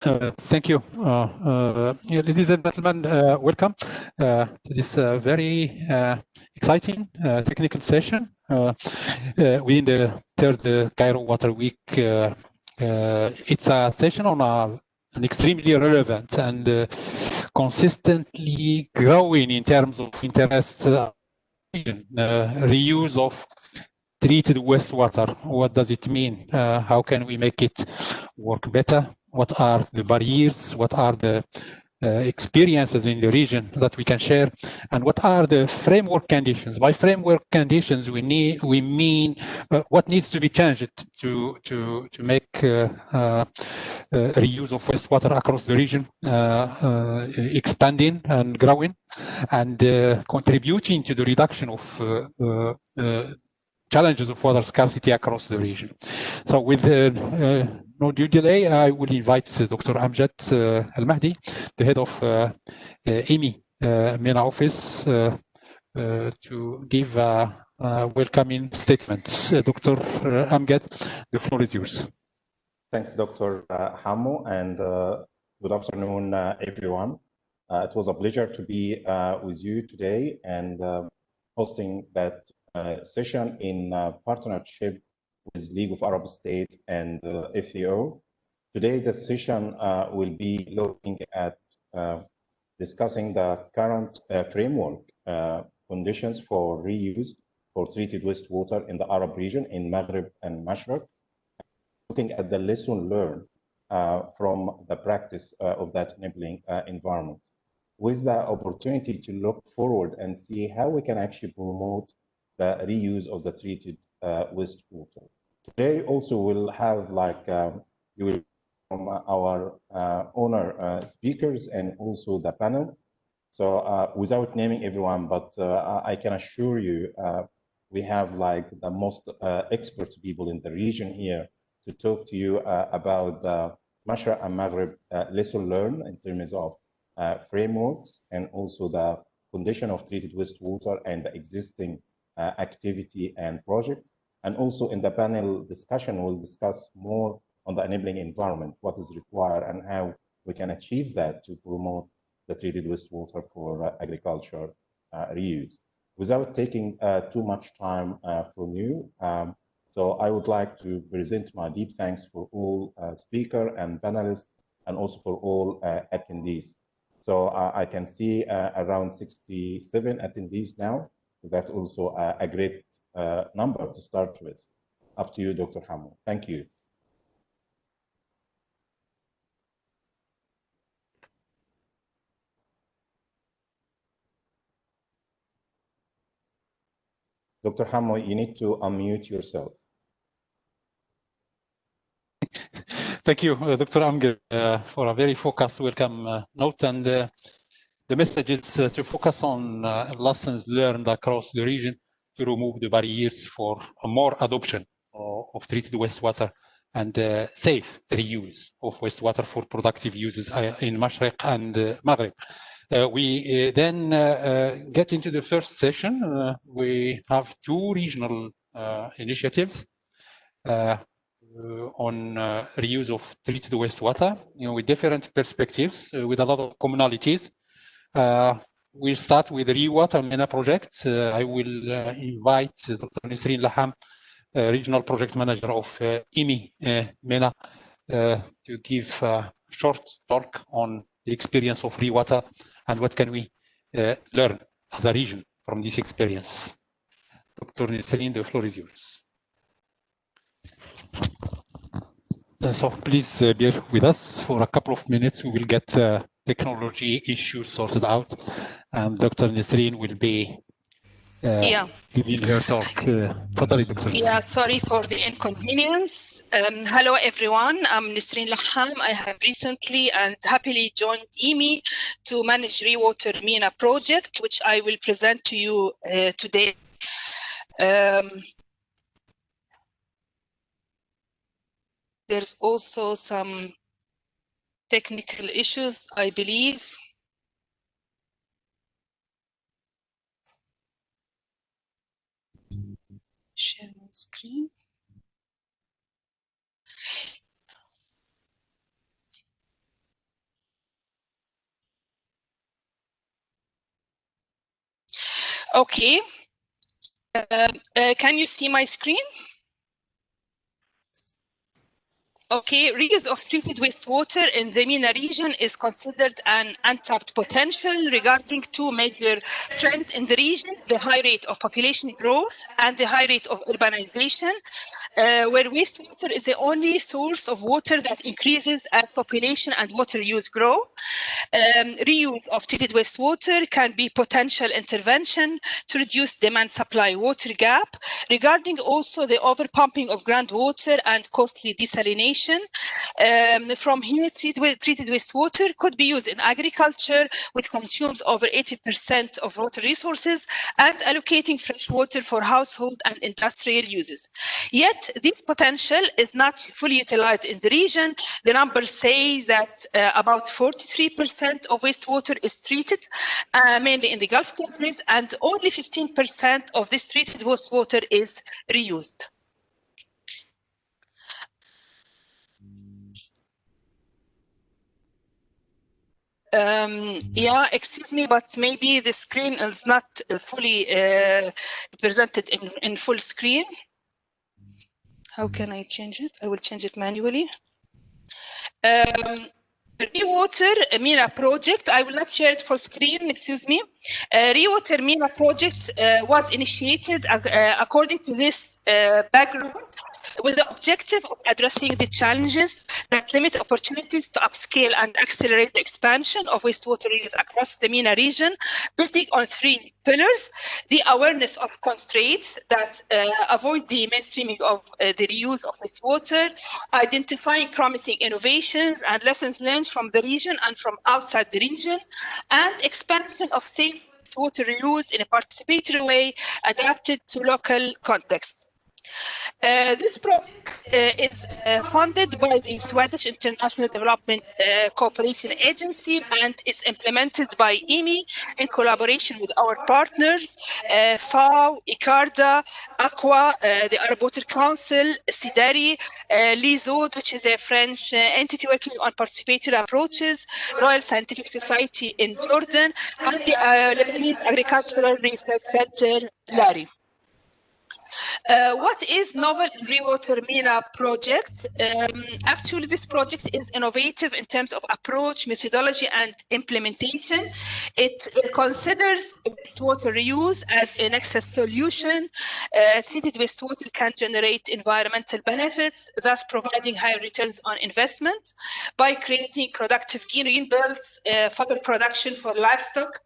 Thank you. Ladies and gentlemen, welcome to this very exciting technical session within the third Cairo Water Week. It's a session on an extremely relevant and consistently growing in terms of interest reuse of treated wastewater. What does it mean? How can we make it work better? What are the barriers? What are the experiences in the region that we can share? And what are the framework conditions? By framework conditions, we mean what needs to be changed to make reuse of wastewater across the region expanding and growing and contributing to the reduction of challenges of water scarcity across the region. So with no due delay, I will invite Dr. Amjad Al-Mahdi, the head of IMI MENA office, to give welcoming statements. Dr. Amjad, the floor is yours. Thanks, Dr. Hammo, and good afternoon, everyone. It was a pleasure to be with you today and hosting that session in partnership with League of Arab States and FAO. Today, the session will be looking at discussing the current framework conditions for reuse for treated wastewater in the Arab region in Maghreb and Mashreq, looking at the lesson learned from the practice of that enabling environment, with the opportunity to look forward and see how we can actually promote the reuse of the treated wastewater. Today also we'll have you will from our owner speakers and also the panel. So without naming everyone, but I can assure you we have the most expert people in the region here to talk to you about the Mashreq and Maghreb lesson learned in terms of frameworks and also the condition of treated wastewater and the existing activity and project. And also in the panel discussion, we'll discuss more on the enabling environment, what is required and how we can achieve that to promote the treated wastewater for agriculture reuse. Without taking too much time from you, so I would like to present my deep thanks for all speakers and panelists and also for all attendees. So I can see around 67 attendees now. That's also a great number to start with. Up to you, Dr. Hammo. Thank you. Dr. Hammo, you need to unmute yourself. Thank you, Dr. Amjad, for a very focused welcome note. And the message is to focus on lessons learned across the region to remove the barriers for a more adoption of treated wastewater and safe reuse of wastewater for productive uses in Mashreq and Maghreb. We then get into the first session. We have two regional initiatives on reuse of treated wastewater, with different perspectives, with a lot of commonalities. We'll start with the ReWater MENA project. I will invite Dr. Nisreen Laham, Regional Project Manager of IMI MENA, to give a short talk on the experience of ReWater and what can we learn as a region from this experience. Dr. Nisreen, the floor is yours. So please bear with us for a couple of minutes. We will get technology issues sorted out, and Dr. Nisreen will be giving her talk. Yeah, sorry for the inconvenience. Hello, everyone. I'm Nisreen Laham. I have recently and happily joined IMI to manage ReWater MENA project, which I will present to you today. There's also some technical issues, I believe. Share my screen. Okay. Can you see my screen? Okay, reuse of treated wastewater in the MENA region is considered an untapped potential regarding two major trends in the region, the high rate of population growth and the high rate of urbanization, where wastewater is the only source of water that increases as population and water use grow. Reuse of treated wastewater can be potential intervention to reduce demand-supply water gap, regarding also the overpumping of groundwater and costly desalination. From here, treated wastewater could be used in agriculture, which consumes over 80% of water resources, and allocating fresh water for household and industrial uses. Yet, this potential is not fully utilized in the region. The numbers say that about 43% of wastewater is treated, mainly in the Gulf countries, and only 15% of this treated wastewater is reused. Yeah, excuse me, but maybe the screen is not fully presented in full screen. How can I change it? I will change it manually. Rewater MENA project, I will not share it full screen, excuse me. Rewater MENA project was initiated according to this background, with the objective of addressing the challenges that limit opportunities to upscale and accelerate the expansion of wastewater use across the MENA region, building on three pillars: the awareness of constraints that avoid the mainstreaming of the reuse of wastewater, identifying promising innovations and lessons learned from the region and from outside the region, and expansion of safe water reuse in a participatory way adapted to local contexts. This project is funded by the Swedish International Development Cooperation Agency and is implemented by IMI in collaboration with our partners, FAO, ICARDA, AQUA, the Arab Water Council, CIDARI, LISOD, which is a French entity working on participatory approaches, Royal Scientific Society in Jordan, and the Lebanese Agricultural Research Center, LARI. What is Novel Rewater MENA project? Actually, this project is innovative in terms of approach, methodology, and implementation. It considers wastewater reuse as a nexus solution. Treated wastewater can generate environmental benefits, thus providing high returns on investment by creating productive green belts, fodder production for livestock,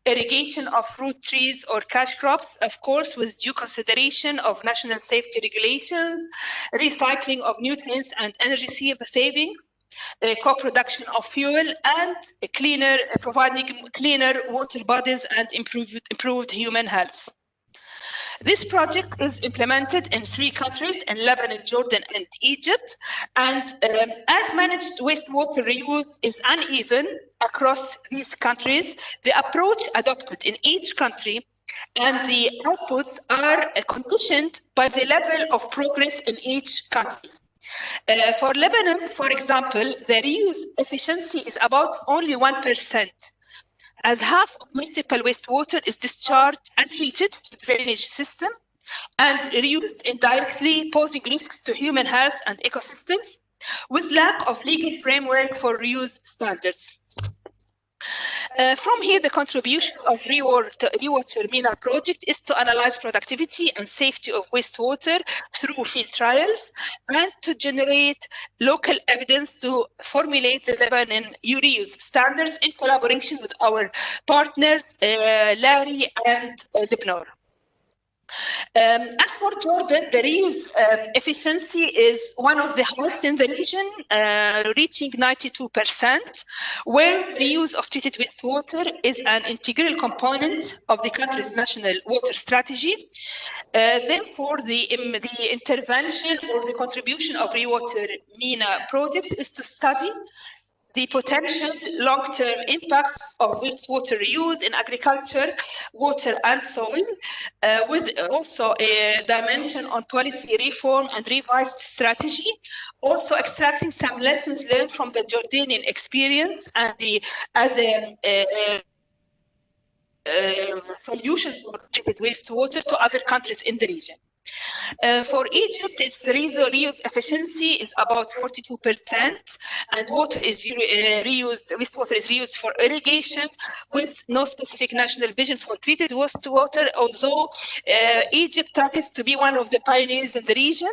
irrigation of fruit trees or cash crops, of course, with due consideration of national safety regulations, recycling of nutrients and energy savings, co-production of fuel, and providing cleaner water bodies and improved human health. This project is implemented in 3 countries, in Lebanon, Jordan, and Egypt. And as managed wastewater reuse is uneven across these countries, the approach adopted in each country and the outputs are conditioned by the level of progress in each country. For Lebanon, for example, the reuse efficiency is about only 1%. As half of municipal wastewater is discharged untreated to the drainage system and reused indirectly, posing risks to human health and ecosystems, with lack of legal framework for reuse standards. From here, the contribution of Rewater MENA project is to analyze productivity and safety of wastewater through field trials and to generate local evidence to formulate the Lebanon reuse standards in collaboration with our partners, LARI and LIBNOR. As for Jordan, the reuse efficiency is one of the highest in the region, reaching 92%, where the reuse of treated wastewater is an integral component of the country's national water strategy. Therefore, the intervention or the contribution of Rewater MENA project is to study the potential long-term impacts of wastewater reuse in agriculture, water, and soil, with also a dimension on policy reform and revised strategy, also extracting some lessons learned from the Jordanian experience and as a solution for treated wastewater to other countries in the region. For Egypt, its reuse efficiency is about 42%, and water is wastewater is reused for irrigation with no specific national vision for treated wastewater, although Egypt targets to be one of the pioneers in the region.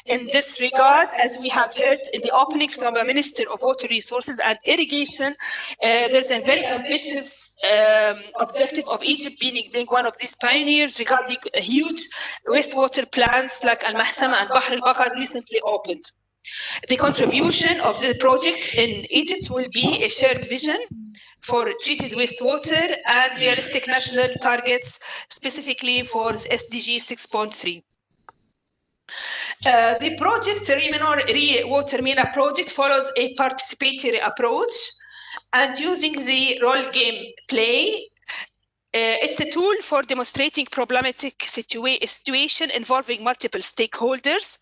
In this regard, as we have heard in the opening from the Minister of Water Resources and Irrigation, there's a very ambitious objective of Egypt being one of these pioneers regarding huge wastewater plants like Al-Mahsama and Bahr al-Bakar recently opened. The contribution of the project in Egypt will be a shared vision for treated wastewater and realistic national targets, specifically for SDG 6.3. The project, Water MENA project, follows a participatory approach and using the role game play. It's a tool for demonstrating problematic situation involving multiple stakeholders.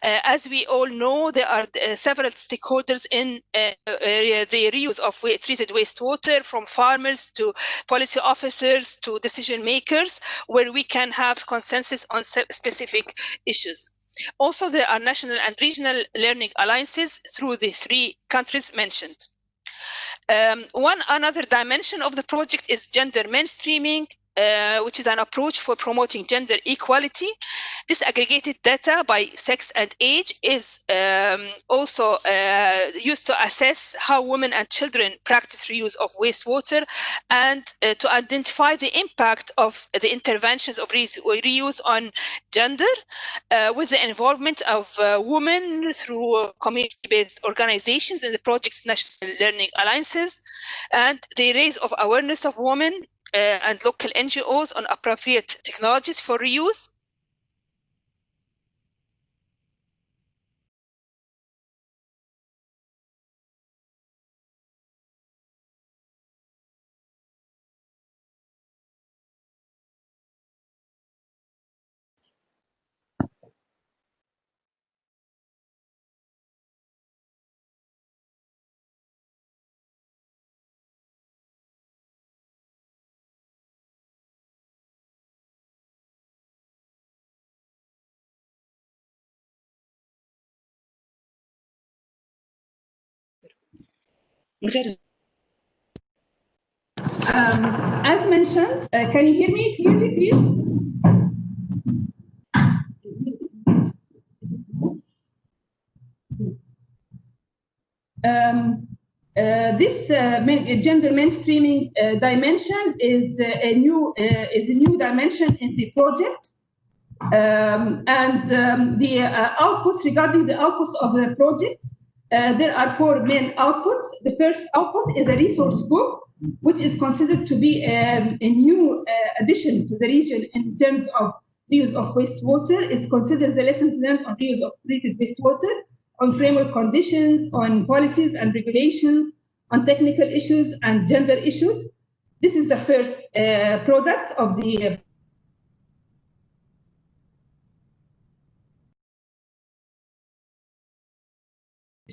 As we all know, there are several stakeholders in the reuse of treated wastewater, from farmers to policy officers to decision makers, where we can have consensus on specific issues. Also, there are national and regional learning alliances through the 3 countries mentioned. Another dimension of the project is gender mainstreaming, which is an approach for promoting gender equality. Disaggregated data by sex and age is also used to assess how women and children practice reuse of wastewater and to identify the impact of the interventions of reuse on gender with the involvement of women through community-based organizations in the project's national learning alliances, and the raise of awareness of women and local NGOs on appropriate technologies for reuse. As mentioned, can you hear me clearly, please? This gender mainstreaming dimension is a new dimension in the project, the outputs, regarding the outputs of the project, there are 4 main outputs. The first output is a resource book, which is considered to be a new addition to the region in terms of reuse of wastewater. It considers the lessons learned on reuse of treated wastewater, on framework conditions, on policies and regulations, on technical issues and gender issues. This is the first product of the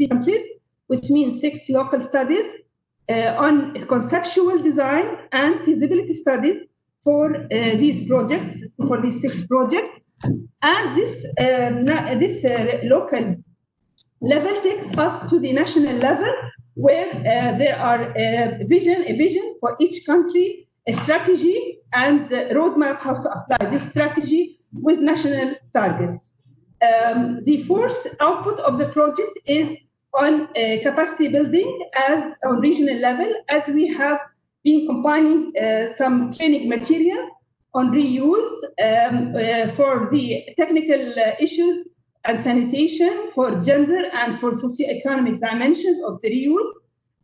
countries, which means 6 local studies on conceptual designs and feasibility studies for these projects, for these 6 projects. And this local level takes us to the national level, where there are a vision for each country, a strategy, and a roadmap how to apply this strategy with national targets. The 4th output of the project is on capacity building as on regional level, as we have been combining some training material on reuse for the technical issues and sanitation, for gender and for socioeconomic dimensions of the reuse.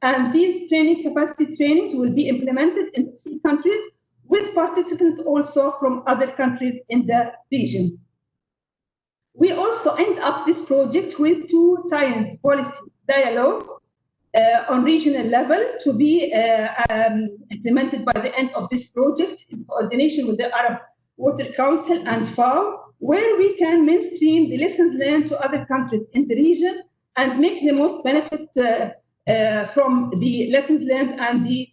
And these capacity trainings will be implemented in 3 countries with participants also from other countries in the region. We also end up this project with 2 science policy dialogues on regional level to be implemented by the end of this project in coordination with the Arab Water Council and FAO, where we can mainstream the lessons learned to other countries in the region and make the most benefit from the lessons learned and the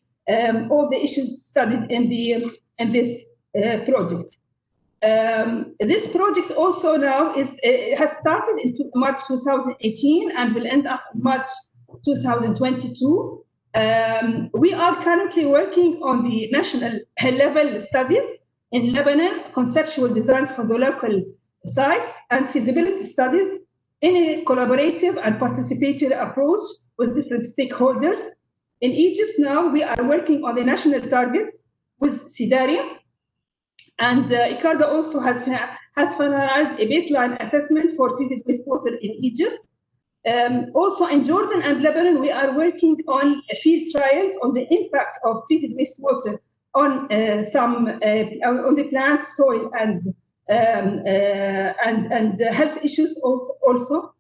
all the issues studied in the in this project. This project also now has started in March 2018 and will end up March 2022. We are currently working on the national level studies in Lebanon, conceptual designs for the local sites, and feasibility studies in a collaborative and participatory approach with different stakeholders. In Egypt now, we are working on the national targets with CDARIA, and ICARDA also has finalized a baseline assessment for treated wastewater in Egypt. Also in Jordan and Lebanon, we are working on field trials on the impact of treated wastewater on on the plants, soil, and health issues also.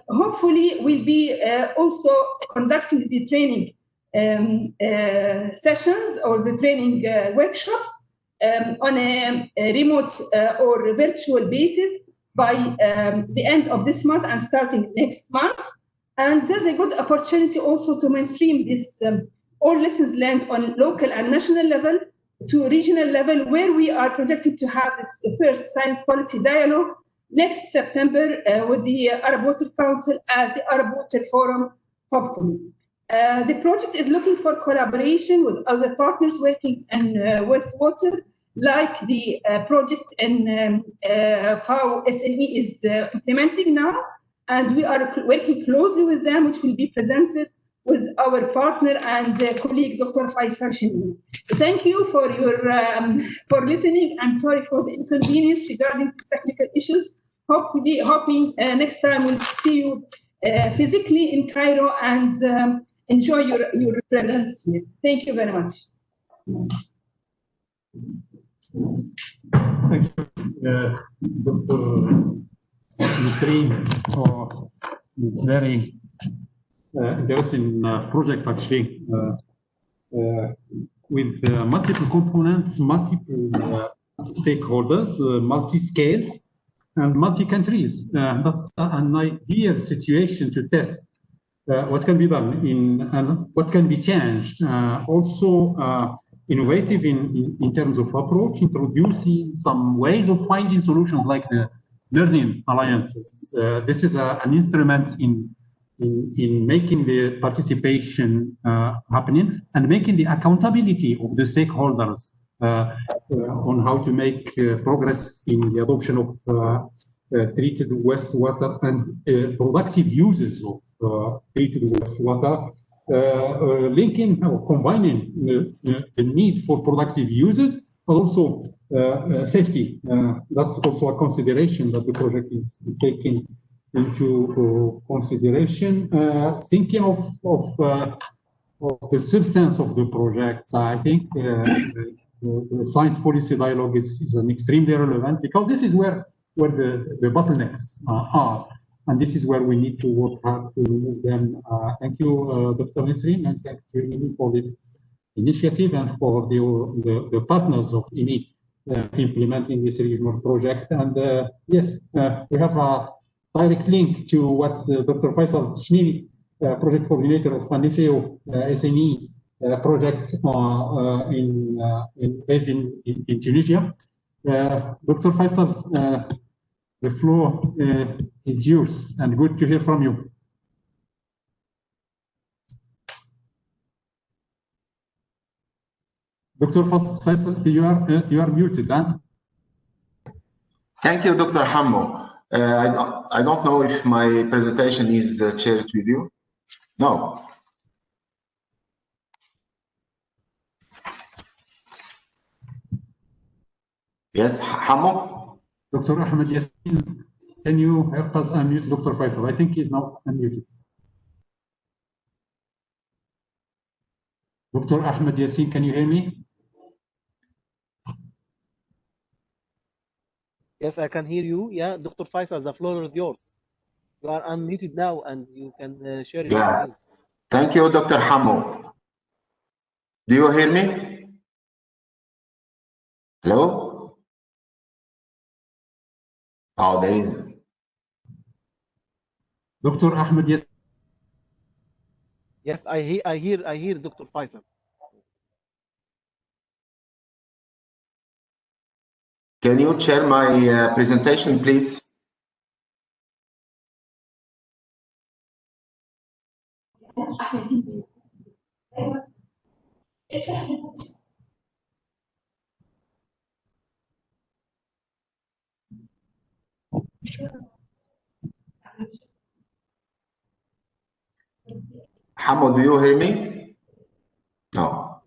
Hopefully, we'll be also conducting the training sessions or the training workshops on a remote or virtual basis by the end of this month and starting next month. And there's a good opportunity also to mainstream this all lessons learned on local and national level to regional level, where we are projected to have this first science policy dialogue next September with the Arab Water Council at the Arab Water Forum, hopefully. The project is looking for collaboration with other partners working in wastewater, like the project in how SNE is implementing now. And we are working closely with them, which will be presented with our partner and colleague, Dr. Faisal Shini. Thank you for your for listening, and sorry for the inconvenience regarding technical issues. Hoping next time we'll see you physically in Cairo and enjoy your presence here. Thank you very much. Thank you, Dr. Nasreen, for this very interesting project, actually, with multiple components, multiple stakeholders, multi-scales, and multi-countries. That's an ideal situation to test what can be done and what can be changed. Also, innovative in terms of approach, introducing some ways of finding solutions like the learning alliances. This is an instrument in making the participation happening and making the accountability of the stakeholders on how to make progress in the adoption of treated wastewater and productive uses of treated wastewater, linking or combining the need for productive uses, but also safety. That's also a consideration that the project is taking into consideration. Thinking of the substance of the project, I think the science policy dialogue is an extremely relevant, because this is where the bottlenecks are, and this is where we need to work hard to remove them. Thank you, Dr. Nasreen, and thank you for this initiative and for the partners of INI implementing this regional project. And yes, we have a direct link to what Dr. Faisal Shini, project coordinator of FANIFEO SNE project based in Tunisia. Dr. Faisal, the floor is yours, and good to hear from you. Dr. Faisal, you are muted, huh? Thank you, Dr. Hammo. I don't know if my presentation is shared with you. No. Yes, Hammo? Dr. Ahmed Yassin, can you help us unmute Dr. Faisal? I think he's now unmuted. Dr. Ahmed Yassin, can you hear me? Yes, I can hear you. Yeah, Dr. Faisal, the floor is yours. You are unmuted now, and you can share your screen. Thank you, Dr. Hammo. Do you hear me? Hello? Oh, there is. Dr. Ahmed, yes. Yes, I hear Dr. Faisal. Can you share my presentation, please? Hamo, do you hear me? No.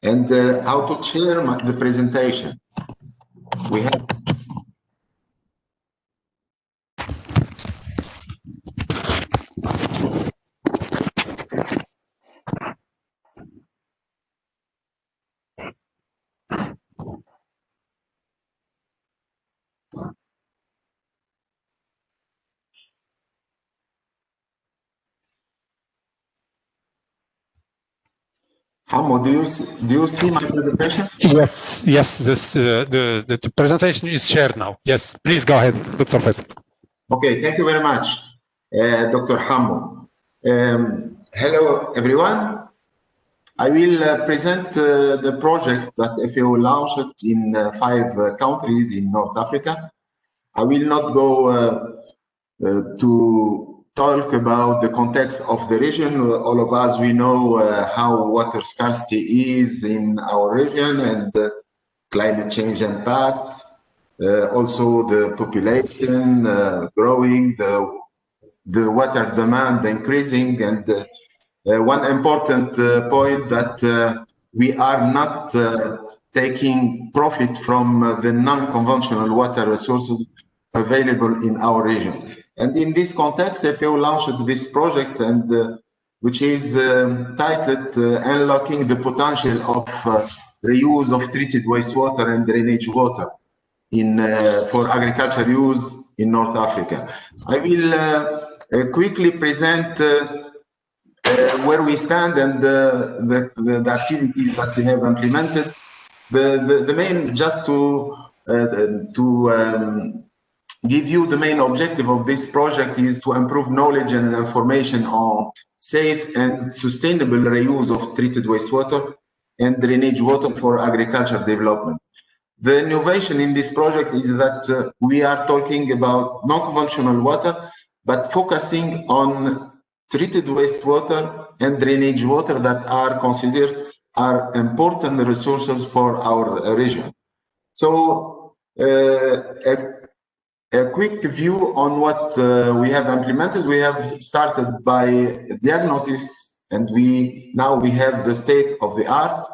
And how to share the presentation? We have. Hamo, do you see my presentation? Yes, yes. The presentation is shared now. Yes, please go ahead, Dr. Faisal. Okay, thank you very much, Dr. Hamo. Hello, everyone. I will present the project that FAO launched in 5 countries in North Africa. I will not go to talk about the context of the region. All of us, we know how water scarcity is in our region and climate change impacts, also the population growing, the water demand increasing, and one important point that we are not taking profit from the non-conventional water resources available in our region. And in this context, FAO launched this project, and which is titled Unlocking the Potential of Reuse of Treated Wastewater and Drainage Water for agriculture use in North Africa. I will quickly present where we stand and the activities that we have implemented. The main, just to give you the main objective of this project, is to improve knowledge and information on safe and sustainable reuse of treated wastewater and drainage water for agriculture development. The innovation in this project is that we are talking about non-conventional water, but focusing on treated wastewater and drainage water that are considered important resources for our region. So a quick view on what we have implemented. We have started by diagnosis, and now we have the state of the art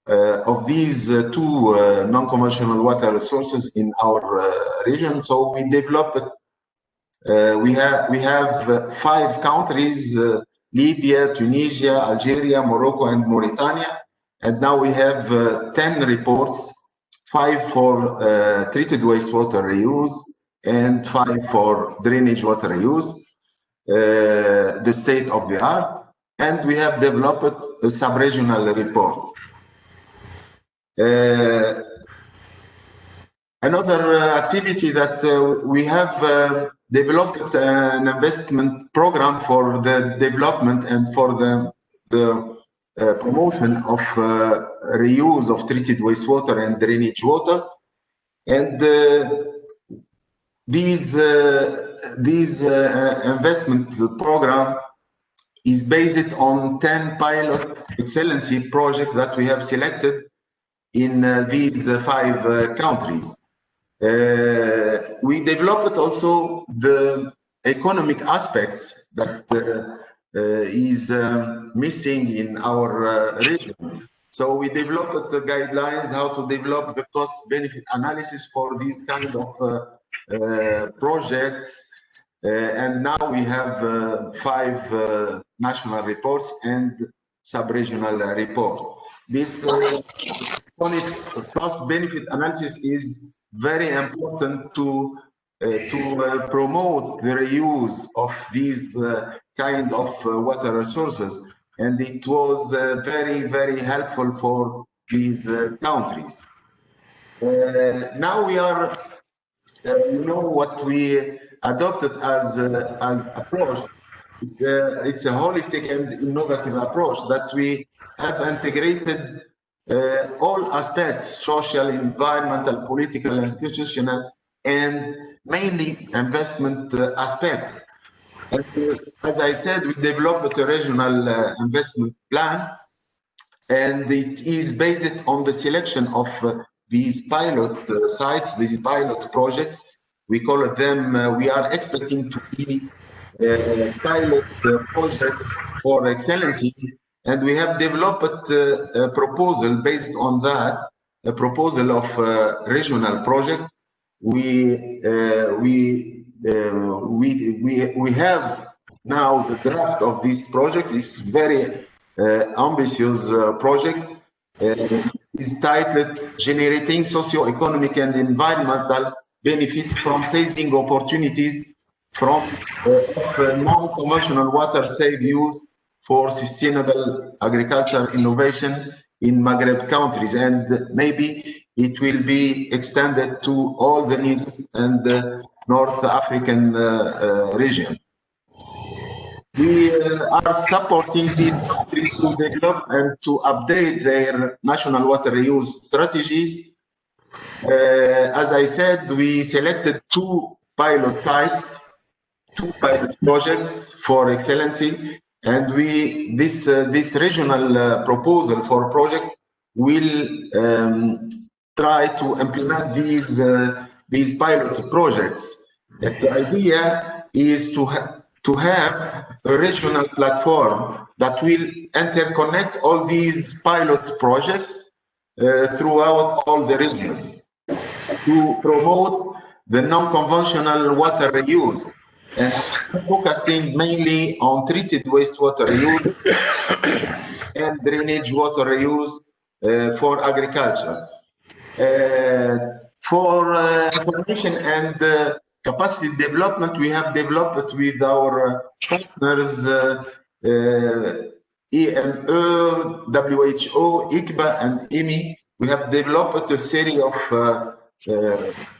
of these 2 non-conventional water resources in our region. So we developed. We have 5 countries: Libya, Tunisia, Algeria, Morocco, and Mauritania. And now we have 10 reports: 5 for treated wastewater reuse and 5 for drainage water reuse, the state of the art. And we have developed a sub-regional report. Another activity that we have developed an investment program for the development and for the promotion of reuse of treated wastewater and drainage water. And these investment program is based on 10 pilot excellency projects that we have selected in these 5 countries. We developed also the economic aspects that is missing in our region. So we developed the guidelines how to develop the cost-benefit analysis for these kind of projects. And now we have 5 national reports and sub-regional report. This cost-benefit analysis is very important to promote the reuse of these kind of water resources, and it was very, very helpful for these countries. Now we are, you know, what we adopted as approach. It's a holistic and innovative approach that we have integrated all aspects, social, environmental, political, institutional, and mainly investment aspects. And, as I said, we developed a regional investment plan, and it is based on the selection of these pilot sites, these pilot projects. We call them, we are expecting to be pilot projects for excellency, and we have developed a proposal based on that, a proposal of regional project. We have now the draft of this project. It's very ambitious project. Is titled Generating Socio-Economic and Environmental Benefits from Seizing Opportunities from non-conventional water safe use for sustainable agriculture innovation in Maghreb countries, and maybe it will be extended to all the Middle East and North African region. We are supporting these countries to develop and to update their national water reuse strategies. As I said, we selected 2 pilot sites, 2 pilot projects for excellency, and this regional proposal for project will try to implement these pilot projects. The idea is to have a regional platform that will interconnect all these pilot projects throughout all the region to promote the non-conventional water reuse, and focusing mainly on treated wastewater reuse and drainage water reuse for agriculture. For information and capacity development, we have developed with our partners EME, WHO, ICBA, and IMI. We have developed a series of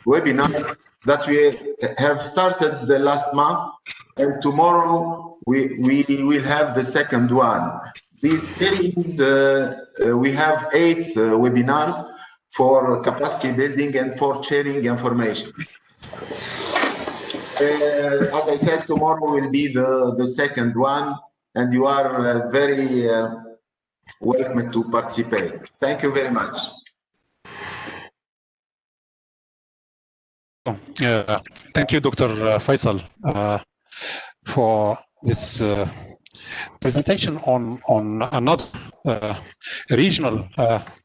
webinars that we have started the last month, and tomorrow we will have the second one. This series, we have 8 webinars for capacity building and for sharing information. As I said, tomorrow will be the second one, and you are very welcome to participate. Thank you very much. Thank you, Dr. Faisal, for this presentation on another regional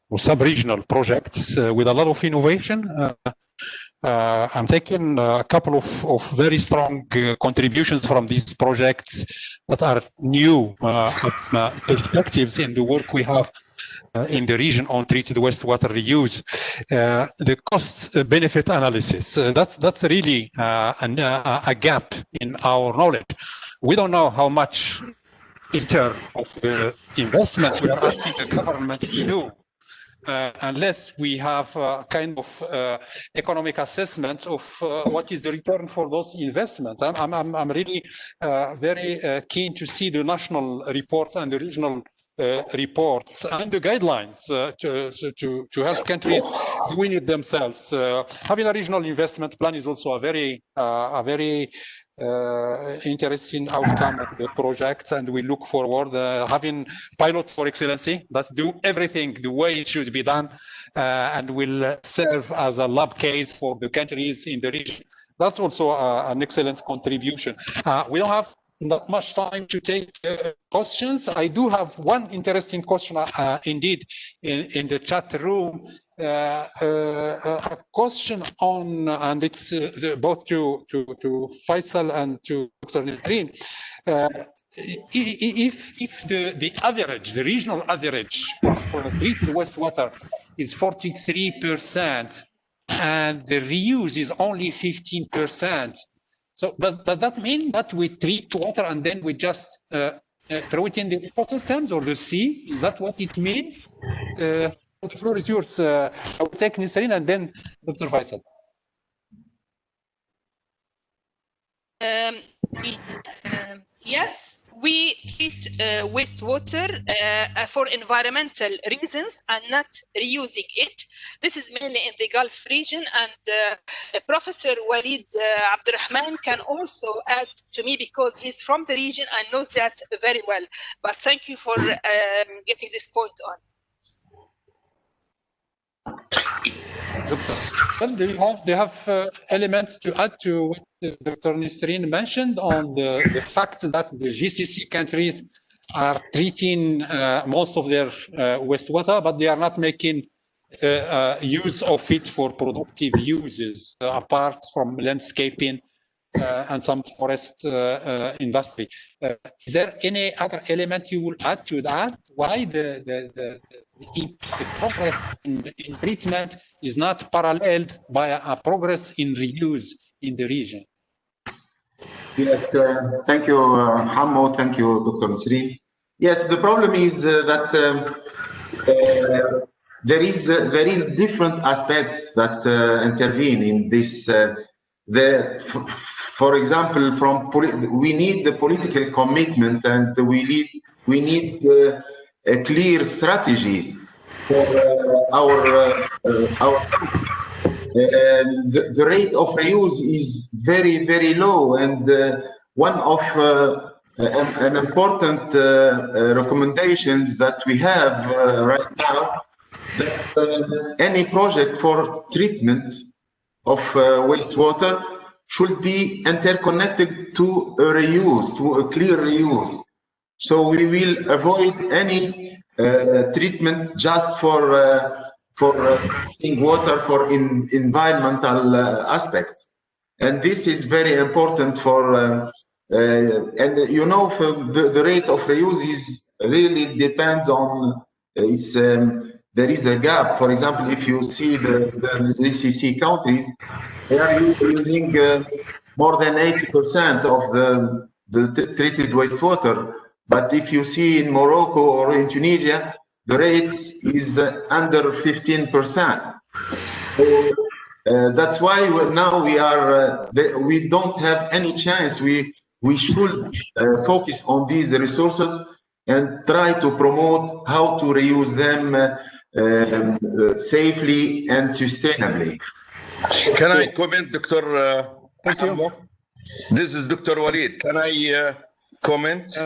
or sub-regional projects with a lot of innovation. I'm taking a couple of very strong contributions from these projects that are new perspectives in the work we have in the region on treated wastewater reuse. The cost-benefit analysis, that's really a gap in our knowledge. We don't know how much in terms of the investment we are asking the governments to do. Unless we have a kind of economic assessment of what is the return for those investments. I'm really very keen to see the national reports and the regional reports and the guidelines to help countries doing it themselves. Having a regional investment plan is also a very interesting outcome of the project, and we look forward having pilots for excellency that do everything the way it should be done and will serve as a lab case for the countries in the region. That's also an excellent contribution. We don't have not much time to take questions. I do have one interesting question indeed in the chat room. A question on, and it's both to Faisal and to Dr. Nasreen. If the average, the regional average for treated wastewater is 43%, and the reuse is only 15%, so does that mean that we treat water and then we just throw it in the ecosystems or the sea? Is that what it means? The floor is yours. I will take Nasreen and then Dr. Faisal. Yes, we treat wastewater for environmental reasons and not reusing it. This is mainly in the Gulf region, and Professor Walid Abdurrahman can also add to me because he's from the region and knows that very well. But thank you for getting this point on. Well, do you have elements to add to what Dr. Nisreen mentioned on the fact that the GCC countries are treating most of their wastewater, but they are not making use of it for productive uses, apart from landscaping and some forest industry. Is there any other element you will add to that? Why the progress in treatment is not paralleled by a progress in reuse in the region? Yes, thank you, Hammo. Thank you, Dr. Nisreen. Yes, the problem is that there is different aspects that intervene in this. For example, we need the political commitment, and we need clear strategies for our country. The rate of reuse is very, very low, and one of an important recommendations that we have right now, that any project for treatment of wastewater should be interconnected to a reuse, to a clear reuse. So we will avoid any treatment just for water for environmental aspects. And this is very important for, and you know, the rate of reuse is really depends on, there is a gap. For example, if you see the GCC countries, they are using more than 80% of the treated wastewater. But if you see in Morocco or in Tunisia, the rate is under 15%. So, that's why now we don't have any chance. We should focus on these resources and try to promote how to reuse them safely and sustainably. Can I comment, Dr. Thank you. This is Dr. Walid. Can I comment?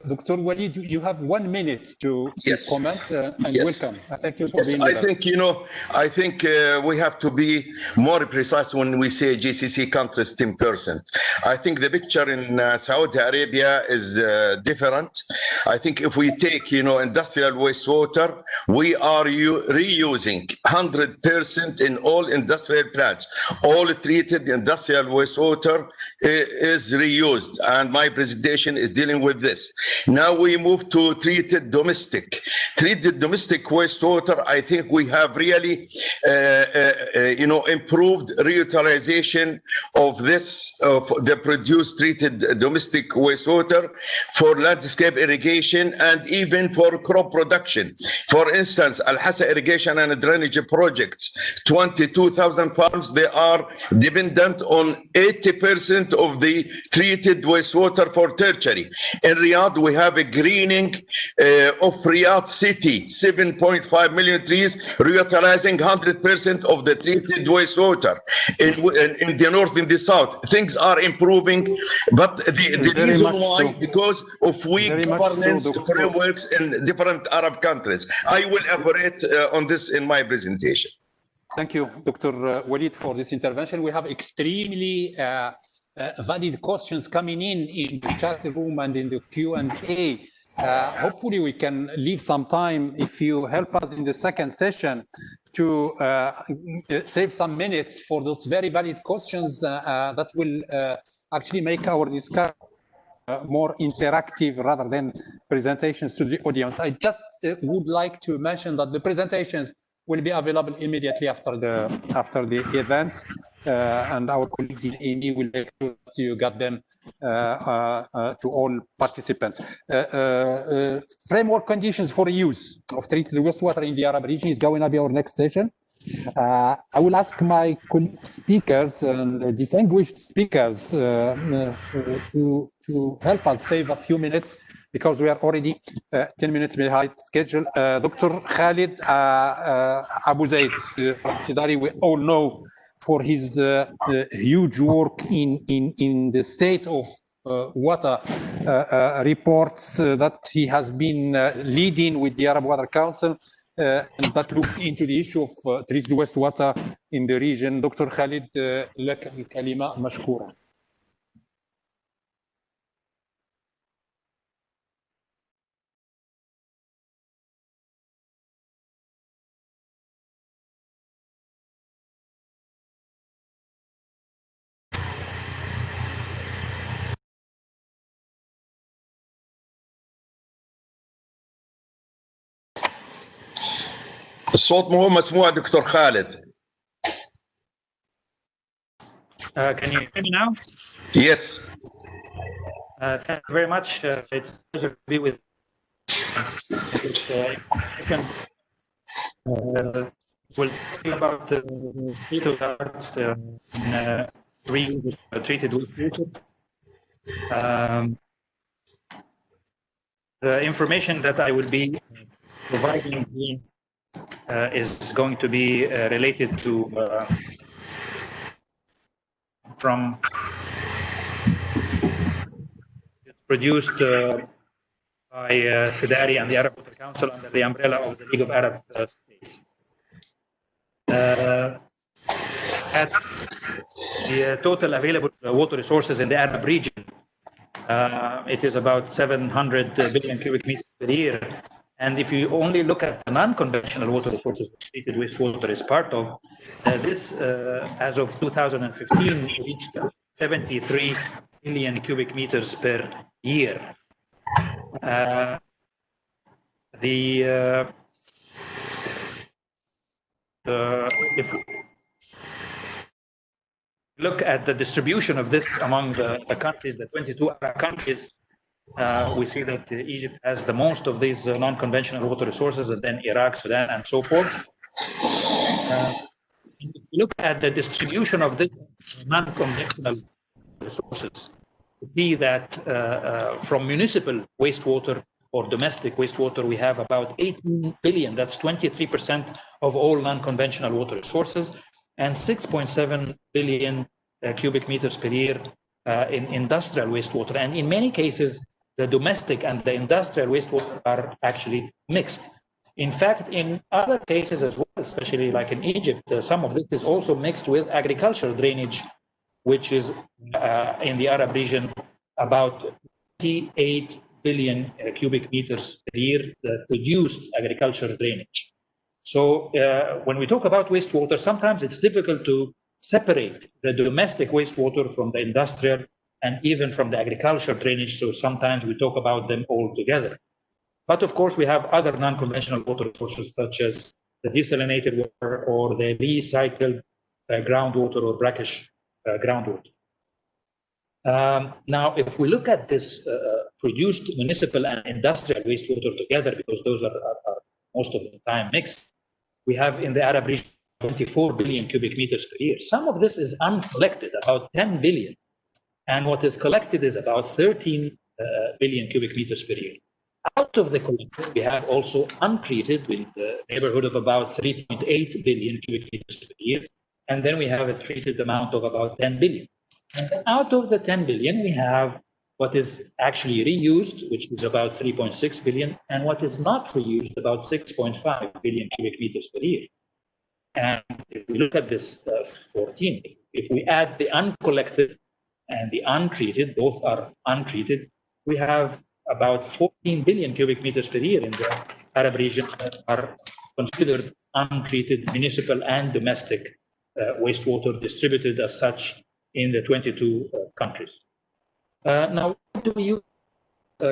Dr. Walid, you have 1 minute to comment and welcome. Thank you for being with us. I think we have to be more precise when we say GCC countries 10%. I think the picture in Saudi Arabia is different. I think if we take, industrial wastewater, we are reusing 100% in all industrial plants. All treated industrial wastewater is reused, and my presentation is dealing with this. Now we move to treated domestic wastewater. I think we have really improved reutilization of the produced treated domestic wastewater for landscape irrigation and even for crop production. For instance, Al Hassa irrigation and drainage projects, 22,000 farms, they are dependent on 80% of the treated wastewater for tertiary. In Riyadh, we have a greening of Riyadh city, 7.5 million trees, reutilizing 100% of the treated wastewater. In the north, in the south, things are improving, but the reason why, because of weak governance frameworks in different Arab countries. I will elaborate on this in my presentation. Thank you, Dr. Walid, for this intervention. We have extremely valid questions coming in the chat room and in the Q&A. Hopefully we can leave some time, if you help us in the second session, to save some minutes for those very valid questions that will actually make our discussion more interactive rather than presentations to the audience. I just would like to mention that the presentations will be available immediately after the event. And our colleagues in AE will make sure that you got them to all participants. Framework conditions for use of treated wastewater in the Arab region is going to be our next session. I will ask my colleague speakers and distinguished speakers to help us save a few minutes because we are already 10 minutes behind schedule. Dr. Khalid Abu Zaid from CWW, we all know for his huge work in the state of water reports that he has been leading with the Arab Water Council and that looked into the issue of treated wastewater in the region. Dr. Khalid, لك الكلمة مشكورا. الصوت مو مسموع دكتور خالد. Can you hear me now? Yes. Thank you very much. It's a pleasure to be with we'll talk about the state of the art in reuse of treated wastewater. The information that I will be providing here is going to be related to from produced by CWW and the Arab Water Council under the umbrella of the League of Arab States. At the total available water resources in the Arab region, it is about 700 billion cubic meters per year. And if you only look at the non-conventional water resources treated wastewater is part of, this, as of 2015, reached 73 billion cubic meters per year. If we look at the distribution of this among the countries, the 22 Arab countries, we see that Egypt has the most of these non-conventional water resources, and then Iraq, Sudan, and so forth. If you look at the distribution of this non-conventional resources, we see that from municipal wastewater or domestic wastewater, we have about 18 billion, that's 23% of all non-conventional water resources, and 6.7 billion cubic meters per year in industrial wastewater. And in many cases, the domestic and the industrial wastewater are actually mixed. In fact, in other cases as well, especially like in Egypt, some of this is also mixed with agricultural drainage, which is in the Arab region about 28 billion cubic meters per year produced agricultural drainage. So when we talk about wastewater, sometimes it's difficult to separate the domestic wastewater from the industrial and even from the agricultural drainage. So sometimes we talk about them all together. But of course, we have other non-conventional water resources, such as the desalinated water or the recycled groundwater or brackish groundwater. Now, if we look at this produced municipal and industrial wastewater together, because those are most of the time mixed, we have in the Arab region 24 billion cubic meters per year. Some of this is uncollected, about 10 billion. And what is collected is about 13 billion cubic meters per year. Out of the collected, we have also untreated with the neighborhood of about 3.8 billion cubic meters per year. And then we have a treated amount of about 10 billion. And out of the 10 billion, we have what is actually reused, which is about 3.6 billion, and what is not reused, about 6.5 billion cubic meters per year. And if we look at this 14, if we add the uncollected and the untreated, both are untreated, we have about 14 billion cubic meters per year in the Arab region that are considered untreated municipal and domestic wastewater distributed as such in the 22 countries. Now, what do we use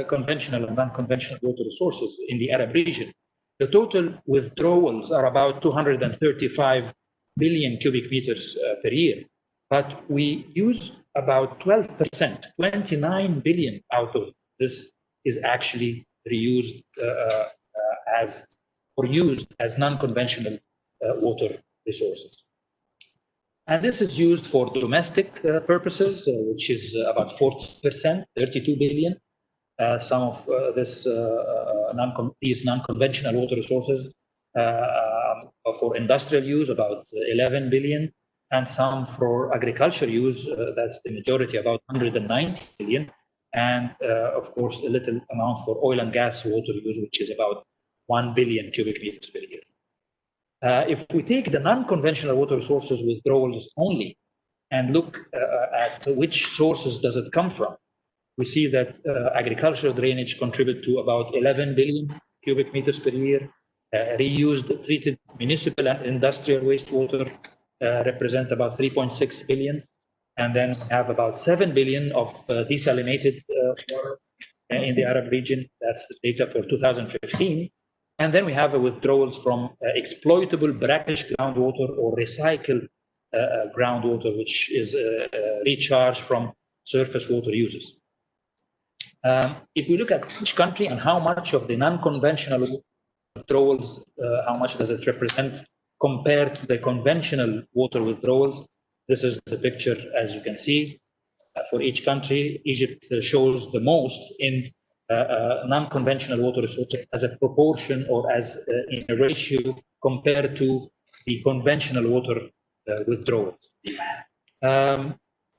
conventional and non-conventional water resources in the Arab region? The total withdrawals are about 235 billion cubic meters per year, but we use about 12%, 29 billion out of this is actually reused or used as non-conventional water resources. And this is used for domestic purposes, which is about 40%, 32 billion. Some of these non-conventional water resources for industrial use, about 11 billion, and some for agriculture use, that's the majority, about 190 billion, and of course a little amount for oil and gas water use, which is about 1 billion cubic meters per year. If we take the non-conventional water resources withdrawals only and look at which sources does it come from, we see that agricultural drainage contribute to about 11 billion cubic meters per year. Reused treated municipal and industrial wastewater represent about 3.6 billion. And then we have about 7 billion of desalinated water in the Arab region. That's the data for 2015. And then we have withdrawals from exploitable brackish groundwater or recycled groundwater, which is recharged from surface water uses. If we look at each country and how much of the non-conventional withdrawals, how much does it represent compared to the conventional water withdrawals, this is the picture as you can see. For each country, Egypt shows the most in non-conventional water resources as a proportion or as in a ratio compared to the conventional water withdrawals.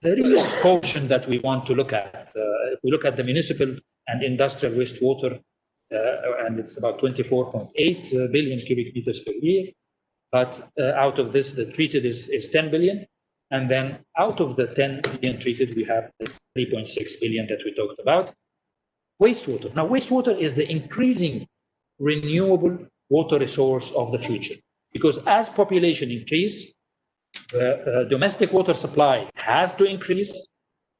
The real portion that we want to look at, if we look at the municipal and industrial wastewater, and it's about 24.8 billion cubic meters per year, but out of this, the treated is 10 billion, and then out of the 10 billion treated, we have the 3.6 billion that we talked about. Wastewater. Now, wastewater is the increasing renewable water resource of the future, because as population increase, domestic water supply has to increase,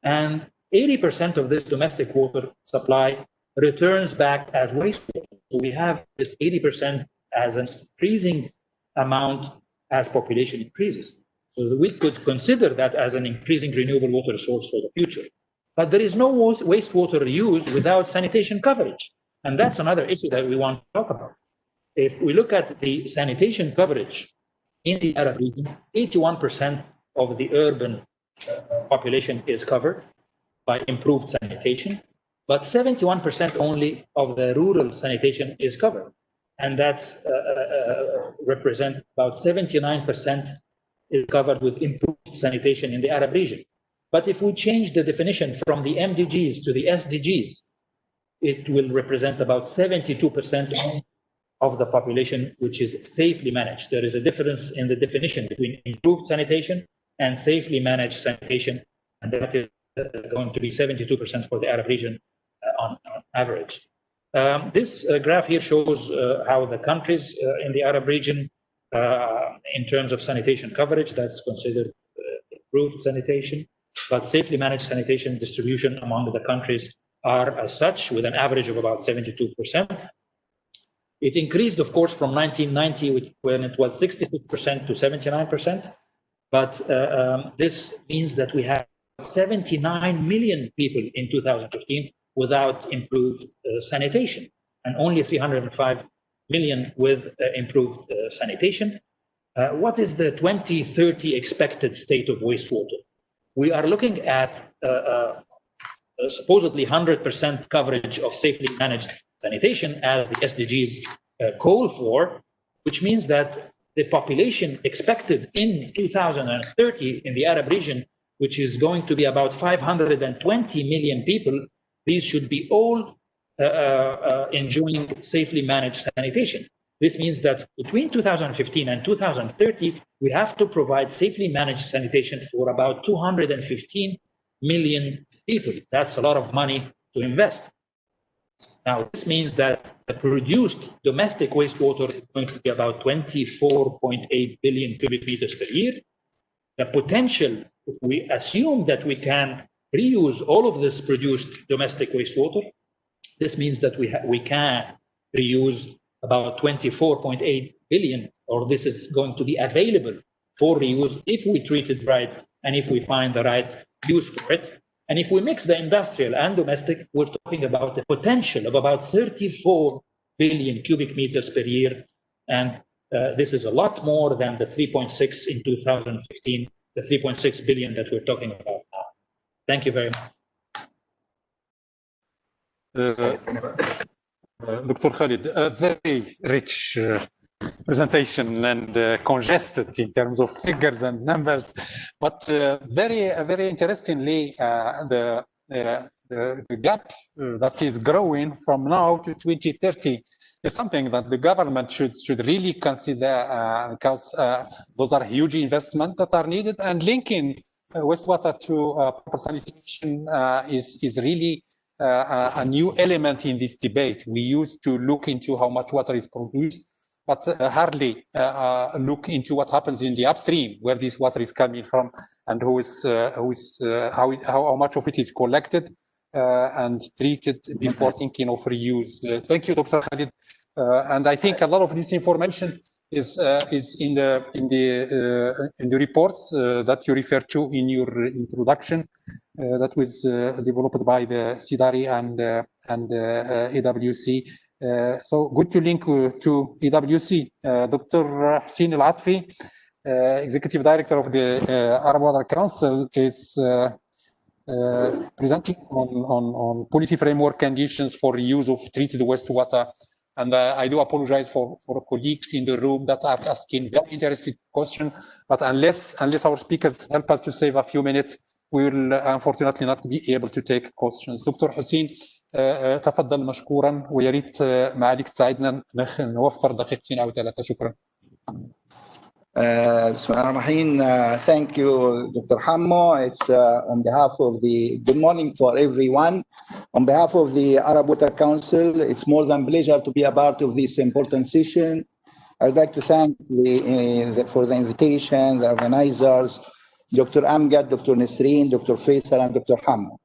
and 80% of this domestic water supply returns back as wastewater. So we have this 80% as an increasing amount as population increases. So we could consider that as an increasing renewable water resource for the future. But there is no wastewater use without sanitation coverage. And that's another issue that we want to talk about. If we look at the sanitation coverage in the Arab region, 81% of the urban population is covered by improved sanitation, but 71% only of the rural sanitation is covered. And that's represent about 79% is covered with improved sanitation in the Arab region. But if we change the definition from the MDGs to the SDGs, it will represent about 72% of the population which is safely managed. There is a difference in the definition between improved sanitation and safely managed sanitation, and that is going to be 72% for the Arab region on average. This graph here shows how the countries in the Arab region, in terms of sanitation coverage, that's considered improved sanitation, but safely managed sanitation distribution among the countries are as such, with an average of about 72%. It increased, of course, from 1990, when it was 66% to 79%. But this means that we have 79 million people in 2015 without improved sanitation, and only 305 million with improved sanitation. What is the 2030 expected state of wastewater? We are looking at supposedly 100% coverage of safely managed sanitation as the SDGs call for, which means that the population expected in 2030 in the Arab region, which is going to be about 520 million people, these should be all enjoying safely managed sanitation. This means that between 2015 and 2030, we have to provide safely managed sanitation for about 215 million people. That's a lot of money to invest. Now, this means that the produced domestic wastewater is going to be about 24.8 billion cubic meters per year. The potential, if we assume that we can reuse all of this produced domestic wastewater, this means that we can reuse about 24.8 billion, or this is going to be available for reuse if we treat it right and if we find the right use for it. And if we mix the industrial and domestic, we're talking about the potential of about 34 billion cubic meters per year. And This is a lot more than the 3.6 in 2015, the 3.6 billion that we're talking about now. Thank you very much. Dr. Khalid, a very rich presentation and congested in terms of figures and numbers, but very interestingly, the gap that is growing from now to 2030 is something that the government should really consider, because those are huge investments that are needed, and linking wastewater to proper sanitation is really a new element in this debate. We used to look into how much water is produced, but hardly look into what happens in the upstream, where this water is coming from, and how much of it is collected and treated before thinking of reuse. Thank you, Dr. Khalid. And I think a lot of this information is in the reports that you referred to in your introduction, that was developed by the CDARI and AWC. So good to link to AWC. Dr. Hussein Al-Atfi, Executive Director of the Arab Water Council, is presenting on policy framework conditions for reuse of treated wastewater. And I do apologize for colleagues in the room that are asking very interesting questions, but unless our speakers help us to save a few minutes, we will unfortunately not be able to take questions. Dr. Hussein, تفضل مشكورا، ويا ريت معاليك تساعدنا نوفر دقيقتين أو ثلاثة. شكرا. بسم الله الرحمن الرحيم. Thank you, Dr. Hammo. It's on behalf of the good morning for everyone. On behalf of the Arab Water Council, it's more than a pleasure to be a part of this important session. I would like to thank for the invitation, the organizers, Dr. Amgad, Dr. Nisreen, Dr. Faisal, and Dr. Hammo.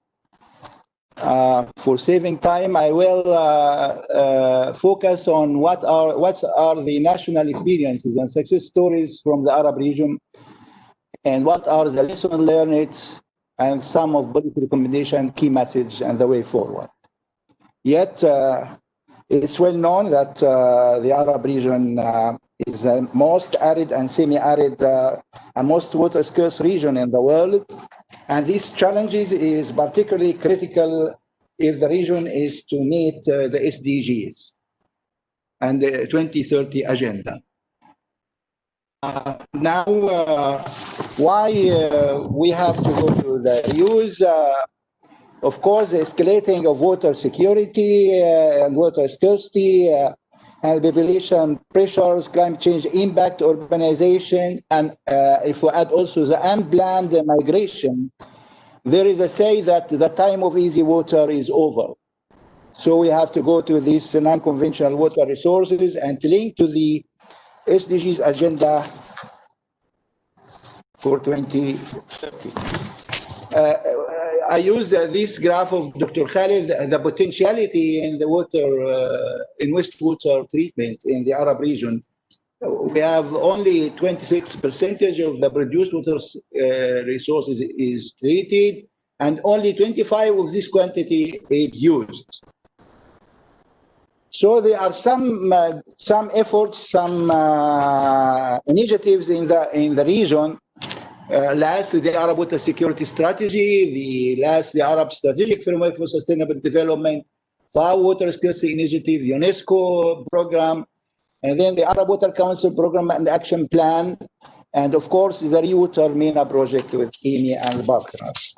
For saving time, I will focus on what are the national experiences and success stories from the Arab region, and what are the lessons learned, and some of policy recommendation, key message, and the way forward. Yet, it's well known that the Arab region is the most arid and semi-arid and most water scarce region in the world. And these challenges is particularly critical if the region is to meet the SDGs and the 2030 agenda. Now, why we have to go to the use? Of course, the escalating of water security and water scarcity and population pressures, climate change impact, urbanization, and if we add also the unplanned migration, there is a say that the time of easy water is over. So we have to go to these non-conventional water resources and to link to the SDGs agenda for 2030. I use this graph of Dr. Khalid, the potentiality in the water, in wastewater treatment in the Arab region. We have only 26% of the produced water resources is treated, and only 25% of this quantity is used. So there are some efforts, some initiatives in the region. Last, the Arab Water Security Strategy, the Arab Strategic Framework for Sustainable Development, FAO Water Scarcity Initiative, UNESCO program, and then the Arab Water Council program and action plan, and of course the Rewater MENA project with EMI and partners.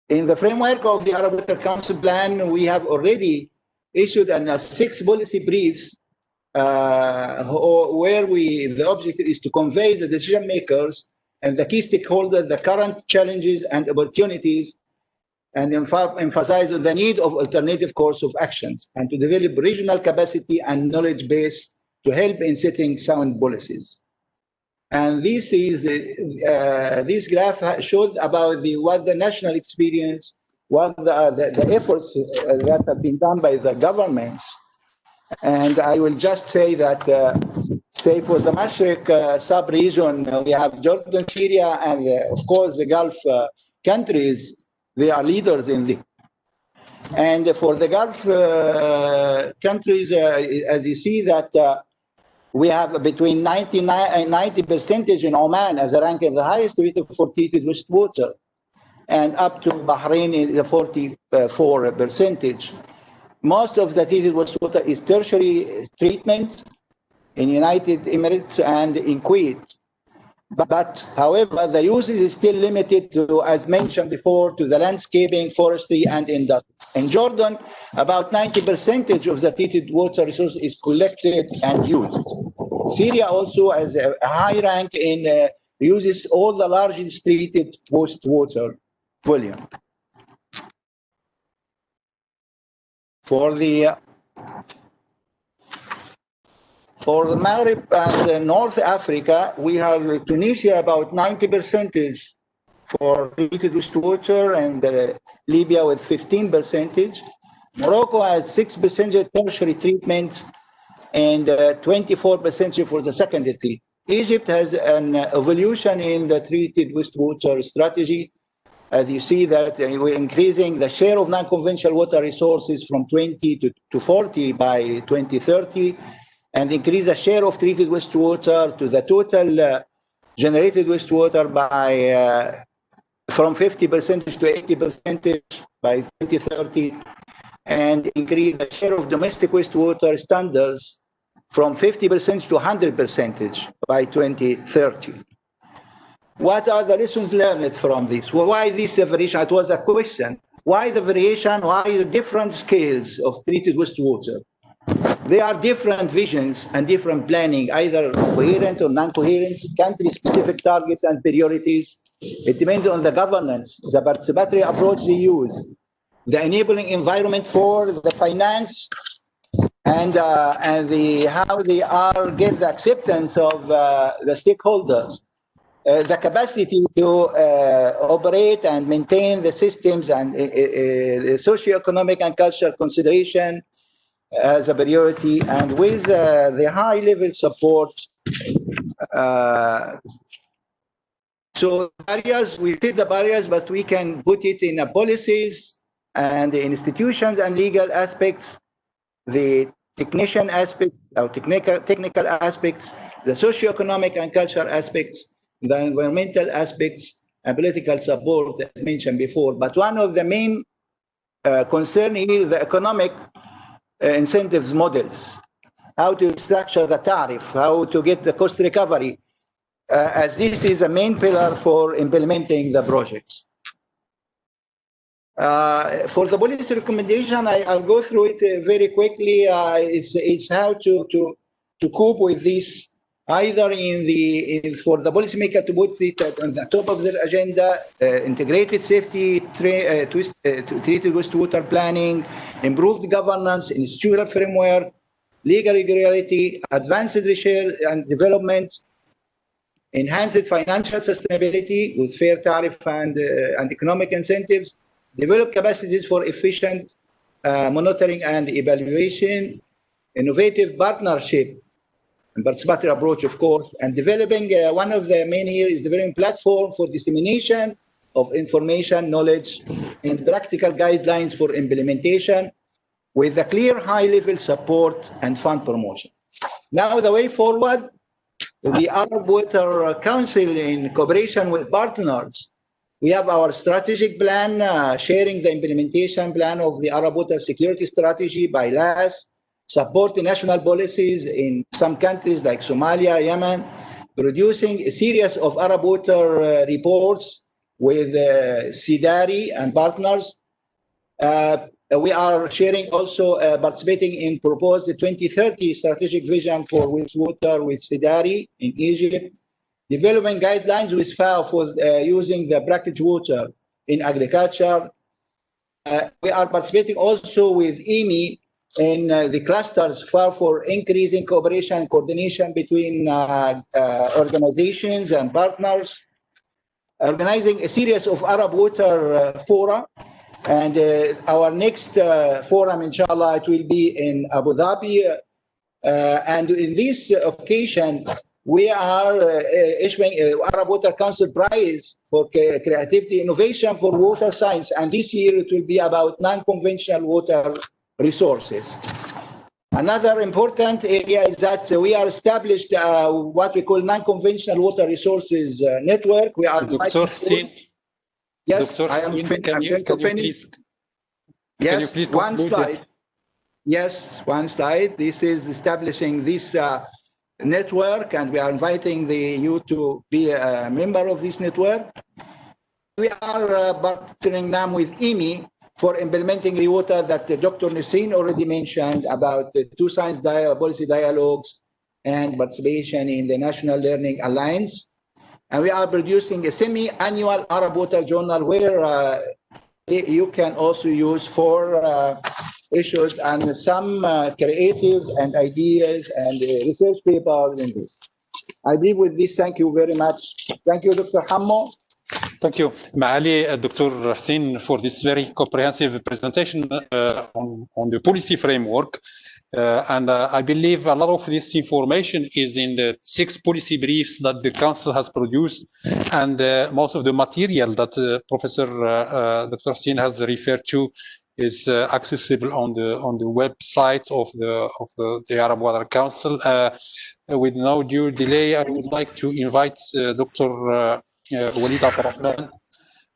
In the framework of the Arab Water Council plan, we have already issued 6 policy briefs where the objective is to convey the decision makers and the key stakeholders the current challenges and opportunities, and emphasize on the need of alternative course of actions, and to develop regional capacity and knowledge base to help in setting sound policies. And this graph showed about what the national experience, what the efforts that have been done by the governments. And I will just say that, say for the Mashreq sub-region, we have Jordan, Syria, and of course the Gulf countries. They are leaders in And for the Gulf countries, as you see that we have between 99 and 90% in Oman as a ranking the highest for treated wastewater, and up to Bahrain is 44%. Most of the treated wastewater is tertiary treatment in United Emirates and in Kuwait. But however, the use is still limited to, as mentioned before, to the landscaping, forestry, and industry. In Jordan, about 90% of the treated water resource is collected and used. Syria also has a high rank in uses all the largest treated wastewater volume. For the Maghreb and North Africa, we have Tunisia about 90% for treated wastewater, and Libya with 15%. Morocco has 6% tertiary treatment and 24% for the secondary treatment. Egypt has an evolution in the treated wastewater strategy. As you see that we're increasing the share of non-conventional water resources from 20 to 40 by 2030, and increase the share of treated wastewater to the total generated wastewater by from 50% to 80% by 2030, and increase the share of domestic wastewater standards from 50% to 100% by 2030. What are the lessons learned from this? Well, why this variation? It was a question. Why the variation? Why the different scales of treated wastewater? There are different visions and different planning, either coherent or non-coherent, country-specific targets and priorities. It depends on the governance, the participatory approach they use, the enabling environment for the finance, and how they get the acceptance of the stakeholders, the capacity to operate and maintain the systems, and the socioeconomic and cultural consideration as a priority, and with the high level support. So barriers, we take the barriers, but we can put it in policies and the institutions and legal aspects, the technician aspects, or technical aspects, the socioeconomic and cultural aspects, the environmental aspects, and political support, as mentioned before. But one of the main concern is the economic incentives models, how to structure the tariff, how to get the cost recovery, as this is a main pillar for implementing the projects. For the policy recommendation, I'll go through it very quickly. It's how to cope with this, either for the policymaker to put it on the top of their agenda, integrated safety, treated wastewater planning, improved governance, institutional framework, legal regularity, advanced research and development, enhanced financial sustainability with fair tariff and economic incentives, develop capacities for efficient monitoring and evaluation, innovative partnership and participatory approach, of course, and developing, one of the main here is developing platform for dissemination of information, knowledge, and practical guidelines for implementation with a clear high-level support and fund promotion. Now, the way forward, the Arab Water Council, in cooperation with partners, we have our strategic plan, sharing the implementation plan of the Arab Water Security Strategy by LAS, support the national policies in some countries like Somalia, Yemen, producing a series of Arab water reports with CDARI and partners. We are sharing also, participating in proposed 2030 strategic vision for wastewater with CDARI in Egypt, developing guidelines with FAO for using the brackish water in agriculture. We are participating also with EMI in the clusters for increasing cooperation and coordination between organizations and partners, organizing a series of Arab water fora, and our next forum, inshallah, it will be in Abu Dhabi. And in this occasion, we are issuing Arab Water Council Prize for Creativity Innovation for Water Science. And this year it will be about non-conventional water resources. Another important area is that we are established what we call non-conventional water resources network. We are Dr. Hussein. Yes, Dr. I am Hussein, can you please one conclude slide. Yes, one slide. This is establishing this network, and we are inviting you to be a member of this network. We are partnering now with IMI for implementing ReWater that Dr. Nasreen already mentioned about the two science policy dialogues and participation in the National Learning Alliance. And we are producing a semi-annual Arab Water Journal where you can also use for issues and some creative and ideas and research papers in this. I believe with this, thank you very much. Thank you, Dr. Hammo. Thank you, Maali, Dr. Hussein, for this very comprehensive presentation on the policy framework. And I believe a lot of this information is in the 6 policy briefs that the Council has produced, and most of the material that Professor Dr. Hussein has referred to is accessible on the website of the Arab Water Council. With no due delay, I would like to invite Dr. Walid Abdurrahman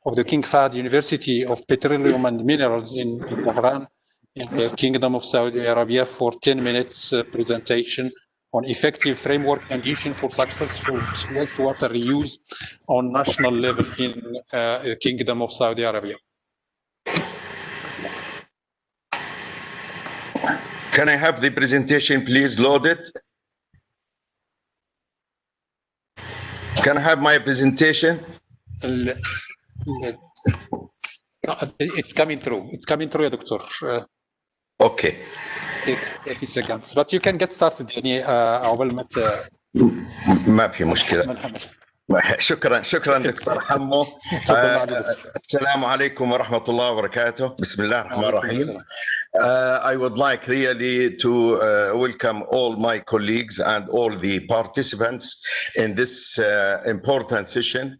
of the King Fahd University of Petroleum and Minerals in Tehran, in the Kingdom of Saudi Arabia, for 10 minutes presentation on effective framework condition for successful wastewater reuse on national level in the Kingdom of Saudi Arabia. Can I have the presentation, please, loaded? Can I have my presentation? It's coming through. It's coming through, Doctor. Okay. Take 30 seconds. But you can get started. يعني أول ما في مشكلة. شكرا دكتور حمو. السلام عليكم ورحمة الله وبركاته. بسم الله الرحمن الرحيم. I would like really to welcome all my colleagues and all the participants in this important session.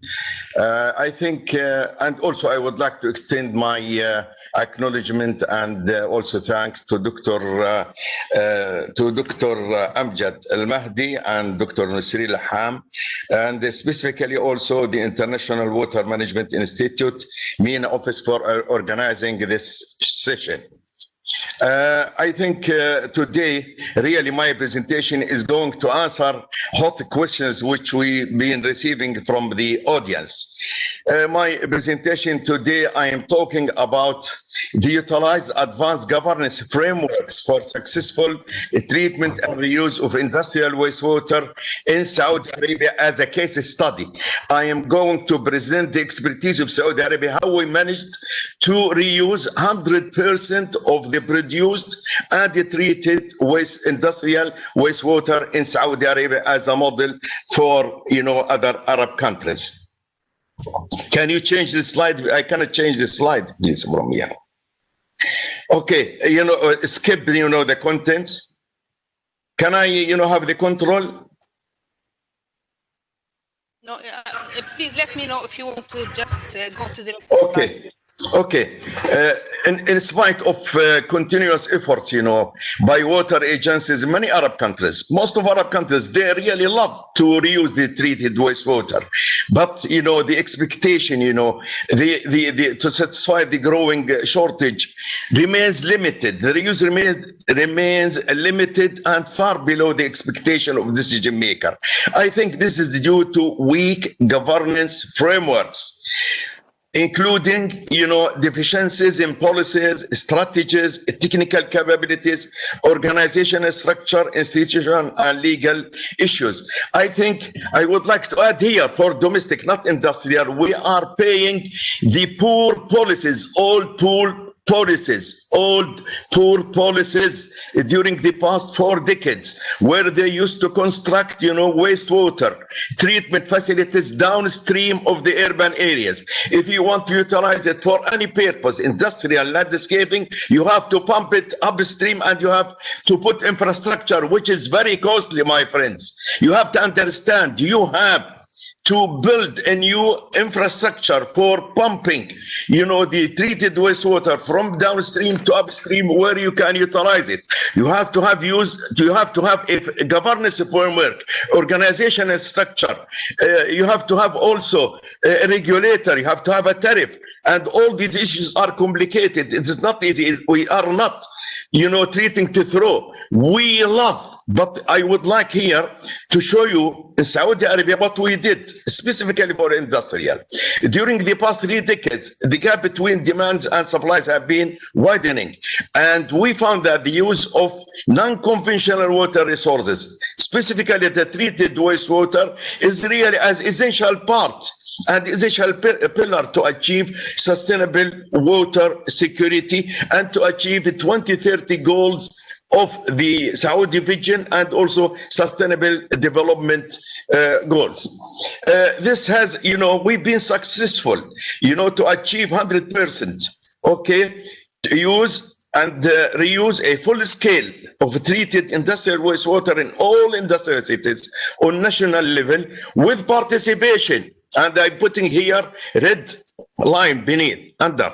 I think, and also I would like to extend my acknowledgement and also thanks to Dr. Amjad Al-Mahdi and Dr. Nasreen Laham, and specifically also the International Water Management Institute, MENA office, for organizing this session. I think today, really, my presentation is going to answer hot questions which we've been receiving from the audience. My presentation today, I am talking about the utilized advanced governance frameworks for successful treatment and reuse of industrial wastewater in Saudi Arabia as a case study. I am going to present the expertise of Saudi Arabia, how we managed to reuse 100% of the produced and treated industrial wastewater in Saudi Arabia as a model for, other Arab countries. Can you change the slide? I cannot change the slide, please, from here. Okay, skip, the contents. Can I, have the control? No, please let me know if you want to just go to the next slide. Okay. In spite of continuous efforts, by water agencies in many Arab countries, most of Arab countries, they really love to reuse the treated wastewater. But, the expectation, to satisfy the growing shortage remains limited. The reuse remains limited and far below the expectation of the decision maker. I think this is due to weak governance frameworks, including, deficiencies in policies, strategies, technical capabilities, organizational structure, institutional and legal issues. I think I would like to add here, for domestic, not industrial, we are paying the poor policies, all poor policies, old poor policies during the past 4 decades, where they used to construct, wastewater treatment facilities downstream of the urban areas. If you want to utilize it for any purpose, industrial landscaping, you have to pump it upstream and you have to put infrastructure, which is very costly, my friends. You have to understand, you have to build a new infrastructure for pumping, the treated wastewater from downstream to upstream where you can utilize it. You have to have a governance framework, organizational structure. You have to have also a regulator. You have to have a tariff. And all these issues are complicated. It is not easy. We are not, treating to throw. We love. But I would like here to show you in Saudi Arabia what we did specifically for industrial. During the past 3 decades, the gap between demands and supplies have been widening. And we found that the use of non-conventional water resources, specifically the treated wastewater, is really as essential part and essential pillar to achieve sustainable water security and to achieve the 2030 goals of the Saudi vision and also sustainable development goals. This has, we've been successful, to achieve 100%, to use and reuse a full scale of treated industrial wastewater in all industrial cities on national level with participation, and I'm putting here red line beneath, under,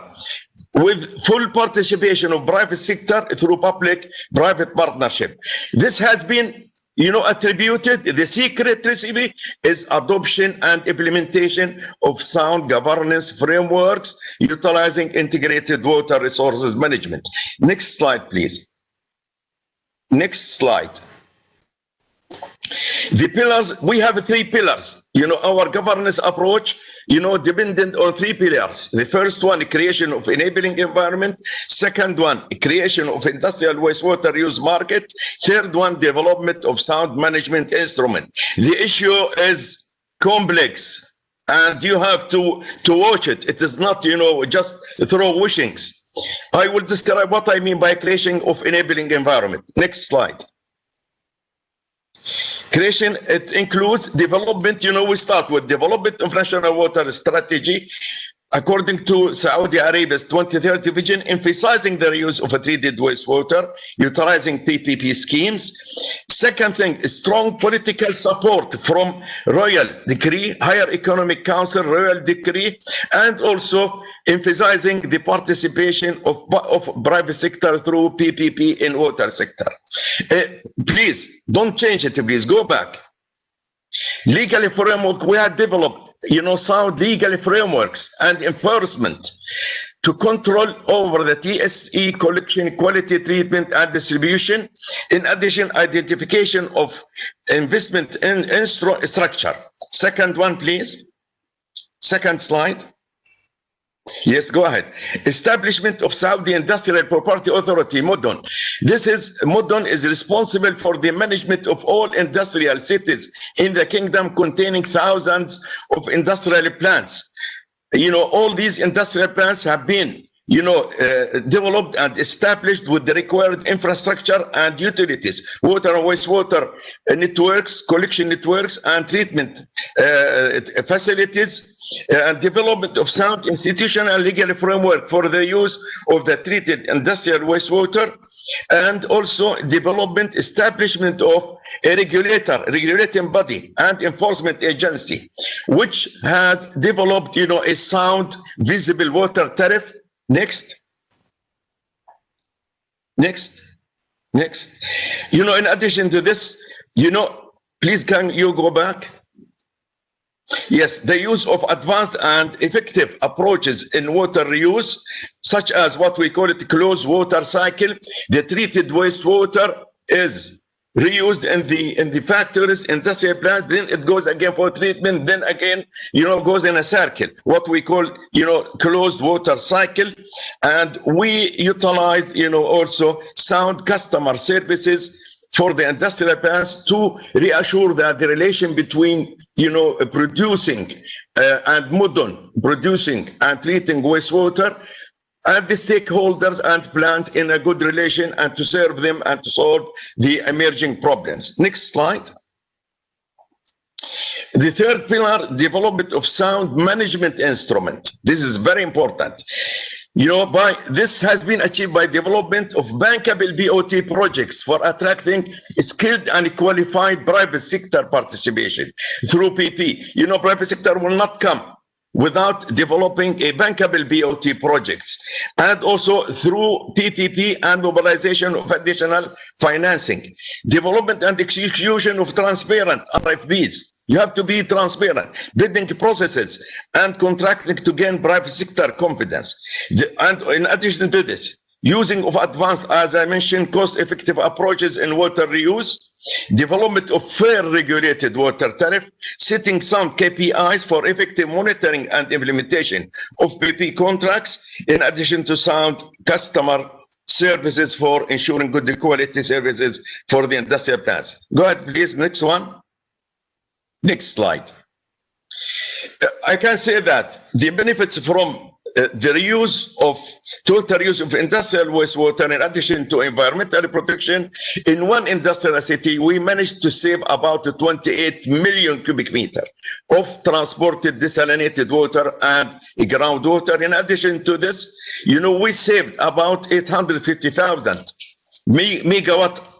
with full participation of private sector through public-private partnership. This has been, attributed, the secret recipe is adoption and implementation of sound governance frameworks utilizing integrated water resources management. Next slide, please. Next slide. The pillars, we have 3 pillars. Our governance approach, dependent on 3 pillars. The first one, creation of enabling environment. Second one, creation of industrial wastewater use market. Third one, development of sound management instrument. The issue is complex and you have to watch it. It is not, just throw wishings. I will describe what I mean by creation of enabling environment. Next slide. Creation, it includes development, we start with development of national water strategy according to Saudi Arabia's 2030 vision, emphasizing the reuse of a treated wastewater, utilizing PPP schemes. Second thing is strong political support from royal decree, higher economic council, royal decree, and also emphasizing the participation of private sector through PPP in water sector. Please don't change it, please go back. Legal framework, we have developed, sound legal frameworks and enforcement to control over the TSE collection, quality, treatment, and distribution. In addition, identification of investment in structure. Second one, please. Second slide. Yes, go ahead. Establishment of Saudi Industrial Property Authority, MUDON. MUDON is responsible for the management of all industrial cities in the kingdom containing thousands of industrial plants. All these industrial plants have been, developed and established with the required infrastructure and utilities, water and wastewater networks, collection networks, and treatment facilities, and development of sound institutional and legal framework for the use of the treated industrial wastewater, and also development, establishment of a regulating body and enforcement agency, which has developed, a sound visible water tariff. Next. In addition to this, please can you go back? Yes, the use of advanced and effective approaches in water reuse, such as what we call it closed water cycle. The treated wastewater is reused in the factories, industrial plants, then it goes again for treatment, then again, goes in a circle, what we call, closed water cycle. And we utilize, also sound customer services for the industrial plants to reassure that the relation between, producing and MUDON, producing and treating wastewater, and the stakeholders and plans in a good relation and to serve them and to solve the emerging problems. Next slide. The third pillar, development of sound management instrument. This is very important. You know, this has been achieved by development of bankable BOT projects for attracting skilled and qualified private sector participation through PP. You know, private sector will not come without developing a bankable BOT projects, and also through PPP and mobilization of additional financing. Development and execution of transparent RFPs. You have to be transparent, bidding processes and contracting to gain private sector confidence. And in addition to this, using of advanced, as I mentioned, cost-effective approaches in water reuse, development of fair regulated water tariff, setting some KPIs for effective monitoring and implementation of PP contracts, in addition to sound customer services for ensuring good quality services for the industrial plants. Go ahead, please, next one. Next slide. I can say that the benefits from the reuse of total use of industrial wastewater, in addition to environmental protection, in one industrial city, we managed to save about 28 million cubic meters of transported desalinated water and groundwater. In addition to this, you know, we saved about 850,000 megawatt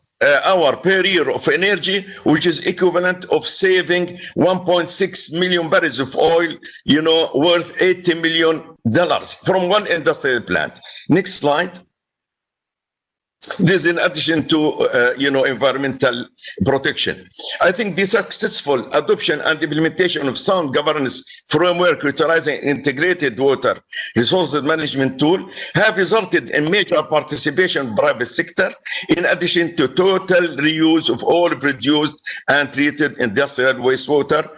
hour per year of energy, which is equivalent of saving 1.6 million barrels of oil, you know, worth $80 million from one industrial plant. Next slide. This in addition to, you know, environmental protection. I think the successful adoption and implementation of sound governance framework utilizing integrated water resources management tool have resulted in major participation private sector, in addition to total reuse of all produced and treated industrial wastewater.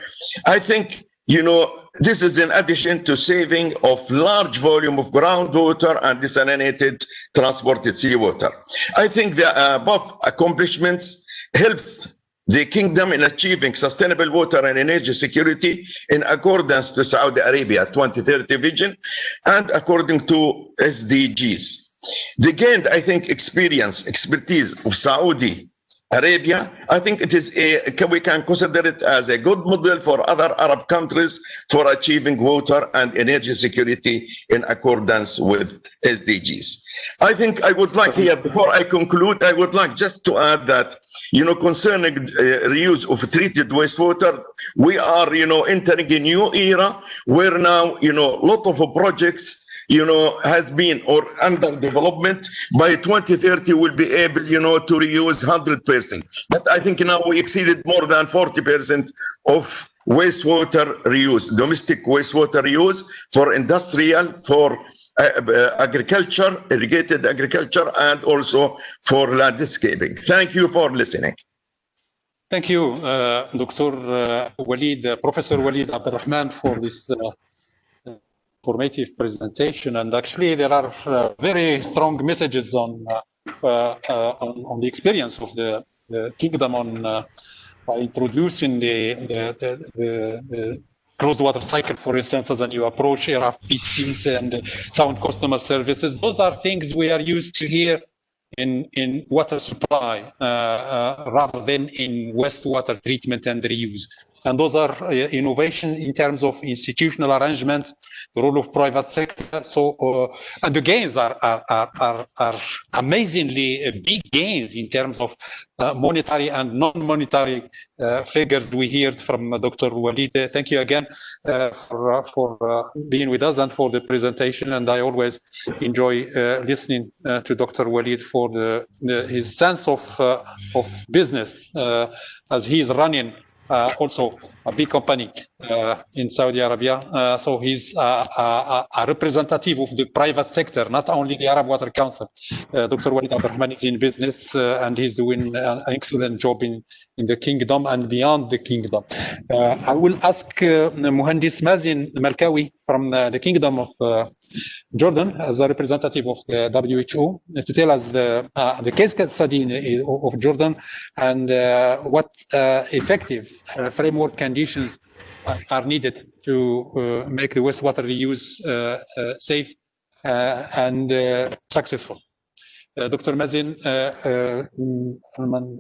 I think, you know, this is in addition to saving of large volume of groundwater and desalinated transported seawater. I think the above accomplishments helped the kingdom in achieving sustainable water and energy security in accordance to Saudi Arabia 2030 vision and according to SDGs. They gained, I think, expertise of Saudi Arabia. I think it is we can consider it as a good model for other Arab countries for achieving water and energy security in accordance with SDGs. I think I would like here, before I conclude, I would like just to add that, you know, concerning reuse of treated wastewater, we are, you know, entering a new era where now, you know, a lot of projects, you know, has been or under development. By 2030 we'll be able, you know, to reuse 100%. But I think now we exceeded more than 40% of wastewater reuse, domestic wastewater reuse for industrial, for agriculture, irrigated agriculture, and also for landscaping. Thank you for listening. Thank you, Dr. Walid, Professor Walid Abdulrahman, for this informative presentation. And actually there are very strong messages on the experience of the kingdom on by introducing the closed water cycle, for instance, as a new approach, RFPCs and sound customer services. Those are things we are used to here in water supply rather than in wastewater treatment and reuse. And those are innovation in terms of institutional arrangements, the role of private sector. So, and the gains are amazingly big gains in terms of monetary and non-monetary figures we heard from Dr. Walid. Thank you again for being with us and for the presentation. And I always enjoy listening to Dr. Walid for his sense of business as he's running also a big company in Saudi Arabia. So he's a representative of the private sector, not only the Arab Water Council. Dr. Walid Abdulrahman is in business and he's doing an excellent job in the kingdom and beyond the kingdom. I will ask Muhandis Mazin Malkawi from the Kingdom of Jordan, as a representative of the WHO, to tell us the case study of Jordan and what effective framework conditions are needed to make the wastewater reuse safe and successful. دكتور مازن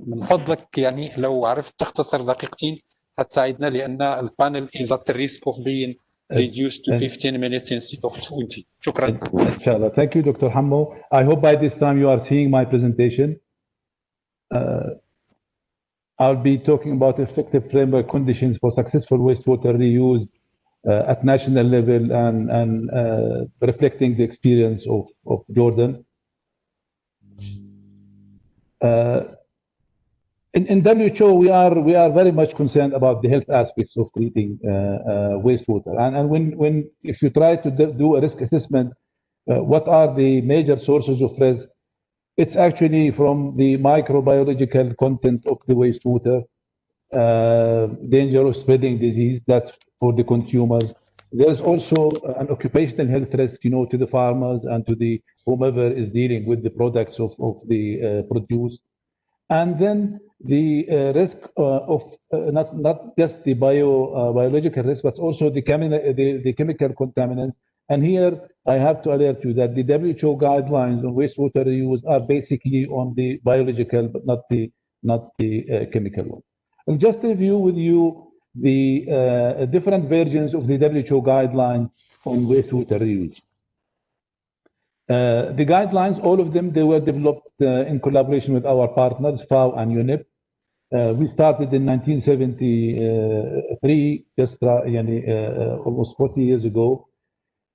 من فضلك يعني لو عرفت تختصر دقيقتين هتساعدنا لأن البانل is at the risk of being reduced to 15 minutes instead of 20. شكرا. Inshallah. Thank you, Dr. Hammo. I hope by this time you are seeing my presentation. I'll be talking about effective framework conditions for successful wastewater reuse at national level and reflecting the experience of Jordan. In WHO, we are very much concerned about the health aspects of treating wastewater. And when if you try to do a risk assessment, what are the major sources of risk? It's actually from the microbiological content of the wastewater, danger of spreading disease, that's for the consumers. There's also an occupational health risk, to the farmers and to the whomever is dealing with the products of the produce. And then the risk of not just the biological risk, but also the chemical contaminants. And here I have to alert you that the WHO guidelines on wastewater reuse are basically on the biological, but not the chemical one. I'll just review with you the different versions of the WHO guidelines on wastewater reuse. The guidelines, all of them, they were developed in collaboration with our partners, FAO and UNEP. We started in 1973, just almost 40 years ago.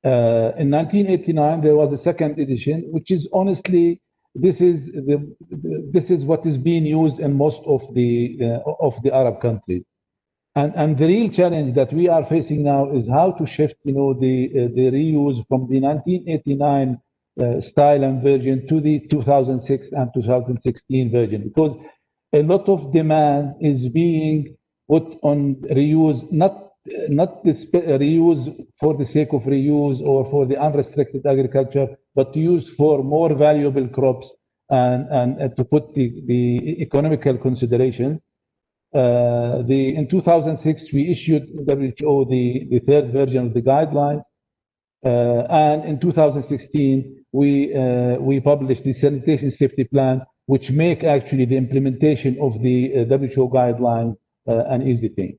In 1989, there was a second edition, which is honestly, this is what is being used in most of the Arab countries. And the real challenge that we are facing now is how to shift, the reuse from the 1989 style and version to the 2006 and 2016 version, because a lot of demand is being put on reuse, not the reuse for the sake of reuse or for the unrestricted agriculture, but to use for more valuable crops and to put the economical consideration. In 2006, we issued WHO the third version of the guidelines. And in 2016, we published the Sanitation Safety Plan, which make actually the implementation of the WHO guidelines an easy thing.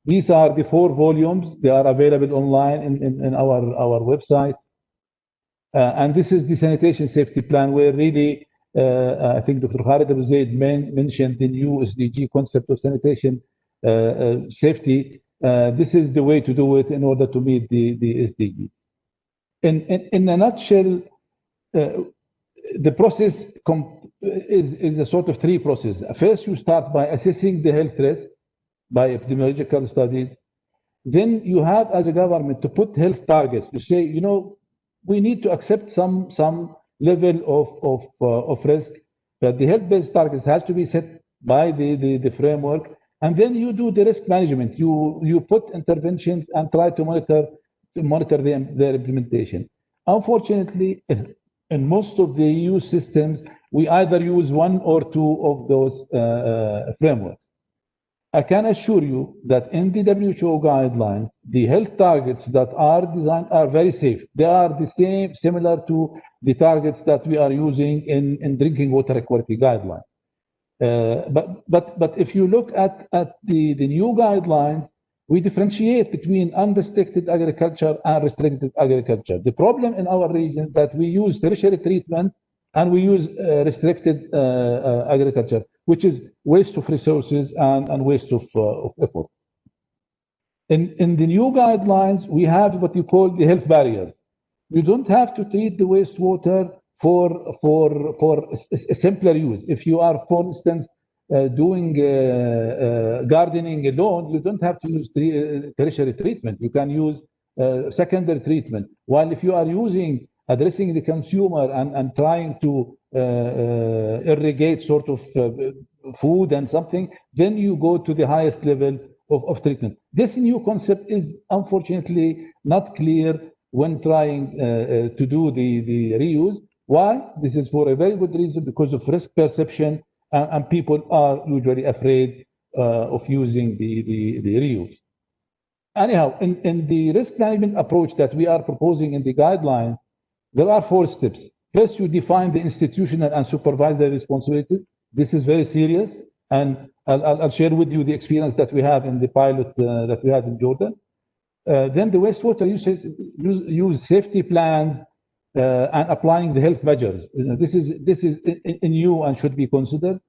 These are the 4 volumes. They are available online in our website. And this is the Sanitation Safety Plan, where really, I think Dr. Khalid Abu Zaid mentioned the new SDG concept of sanitation safety. This is the way to do it in order to meet the SDG. In a nutshell, the process is a sort of 3 processes. First, you start by assessing the health risk by epidemiological studies. Then you have, as a government, to put health targets to say, we need to accept some level of risk, but the health-based targets has to be set by the framework. And then you do the risk management. You put interventions and try to monitor their implementation. Unfortunately, in most of the EU systems, we either use 1 or 2 of those frameworks. I can assure you that in the WHO guidelines, the health targets that are designed are very safe. They are the same, similar to the targets that we are using in drinking water quality guidelines. But if you look at the new guidelines, we differentiate between unrestricted agriculture and restricted agriculture. The problem in our region is that we use tertiary treatment and we use restricted agriculture, which is waste of resources and waste of effort. In the new guidelines, we have what you call the health barriers. You don't have to treat the wastewater for a simpler use. If you are, for instance, doing gardening alone, you don't have to use tertiary treatment. You can use secondary treatment. While if you are addressing the consumer and trying to irrigate sort of food and something, then you go to the highest level of treatment. This new concept is unfortunately not clear when trying to do the reuse. Why? This is for a very good reason, because of risk perception, and people are usually afraid of using the reuse. Anyhow, in the risk management approach that we are proposing in the guidelines, There are 4 steps. First, you define the institutional and supervisory responsibilities. This is very serious, and I'll share with you the experience that we have in the pilot that we had in Jordan. Then the wastewater use safety plans and applying the health measures. This is new and should be considered.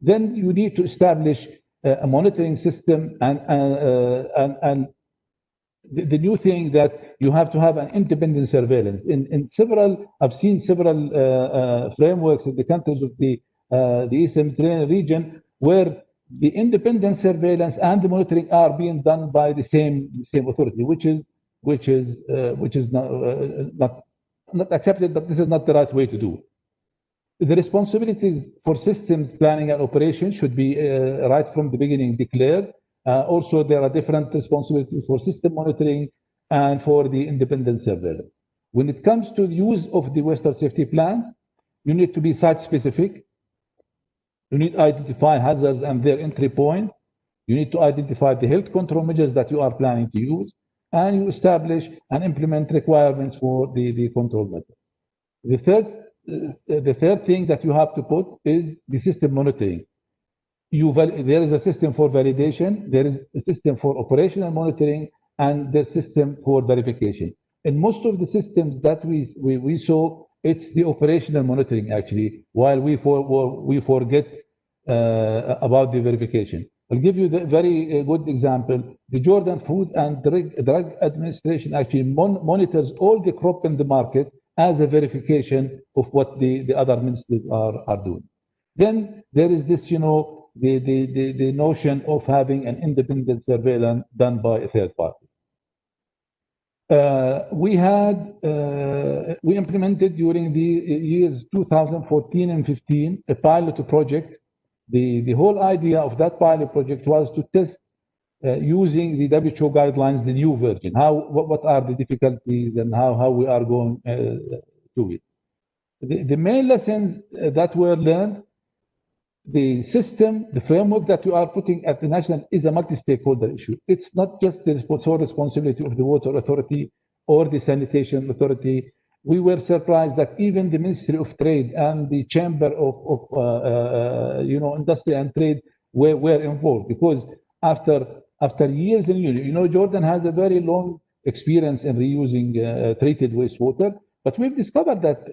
Then you need to establish a monitoring system, and the new thing that you have to have an independent surveillance. I've seen several frameworks in the countries of the Eastern Mediterranean region where the independent surveillance and the monitoring are being done by the same authority, which is not accepted, but this is not the right way to do. The responsibilities for systems planning and operation should be right from the beginning declared. Also, there are different responsibilities for system monitoring and for the independent surveillance. When it comes to the use of the wastewater safety plan, you need to be site specific. You need to identify hazards and their entry point. You need to identify the health control measures that you are planning to use, and you establish and implement requirements for the control method. The third thing that you have to put is the system monitoring. There is a system for validation, there is a system for operational monitoring, and the system for verification. In most of the systems that we saw, it's the operational monitoring actually, while we forget about the verification. I'll give you the very good example. The Jordan Food and Drug Administration actually monitors all the crop in the market as a verification of what the other ministries are doing. Then there is this, the notion of having an independent surveillance done by a third party. We implemented during the years 2014 and 15 a pilot project. The whole idea of that pilot project was to test using the WHO guidelines, the new version. What are the difficulties and how we are going to it. The main lessons that were learned, the system, the framework that you are putting at the national is a multi-stakeholder issue. It's not just the sole responsibility of the water authority or the sanitation authority. We were surprised that even the Ministry of Trade and the Chamber of Industry and Trade were involved, because after years and years, Jordan has a very long experience in reusing treated wastewater. But we've discovered that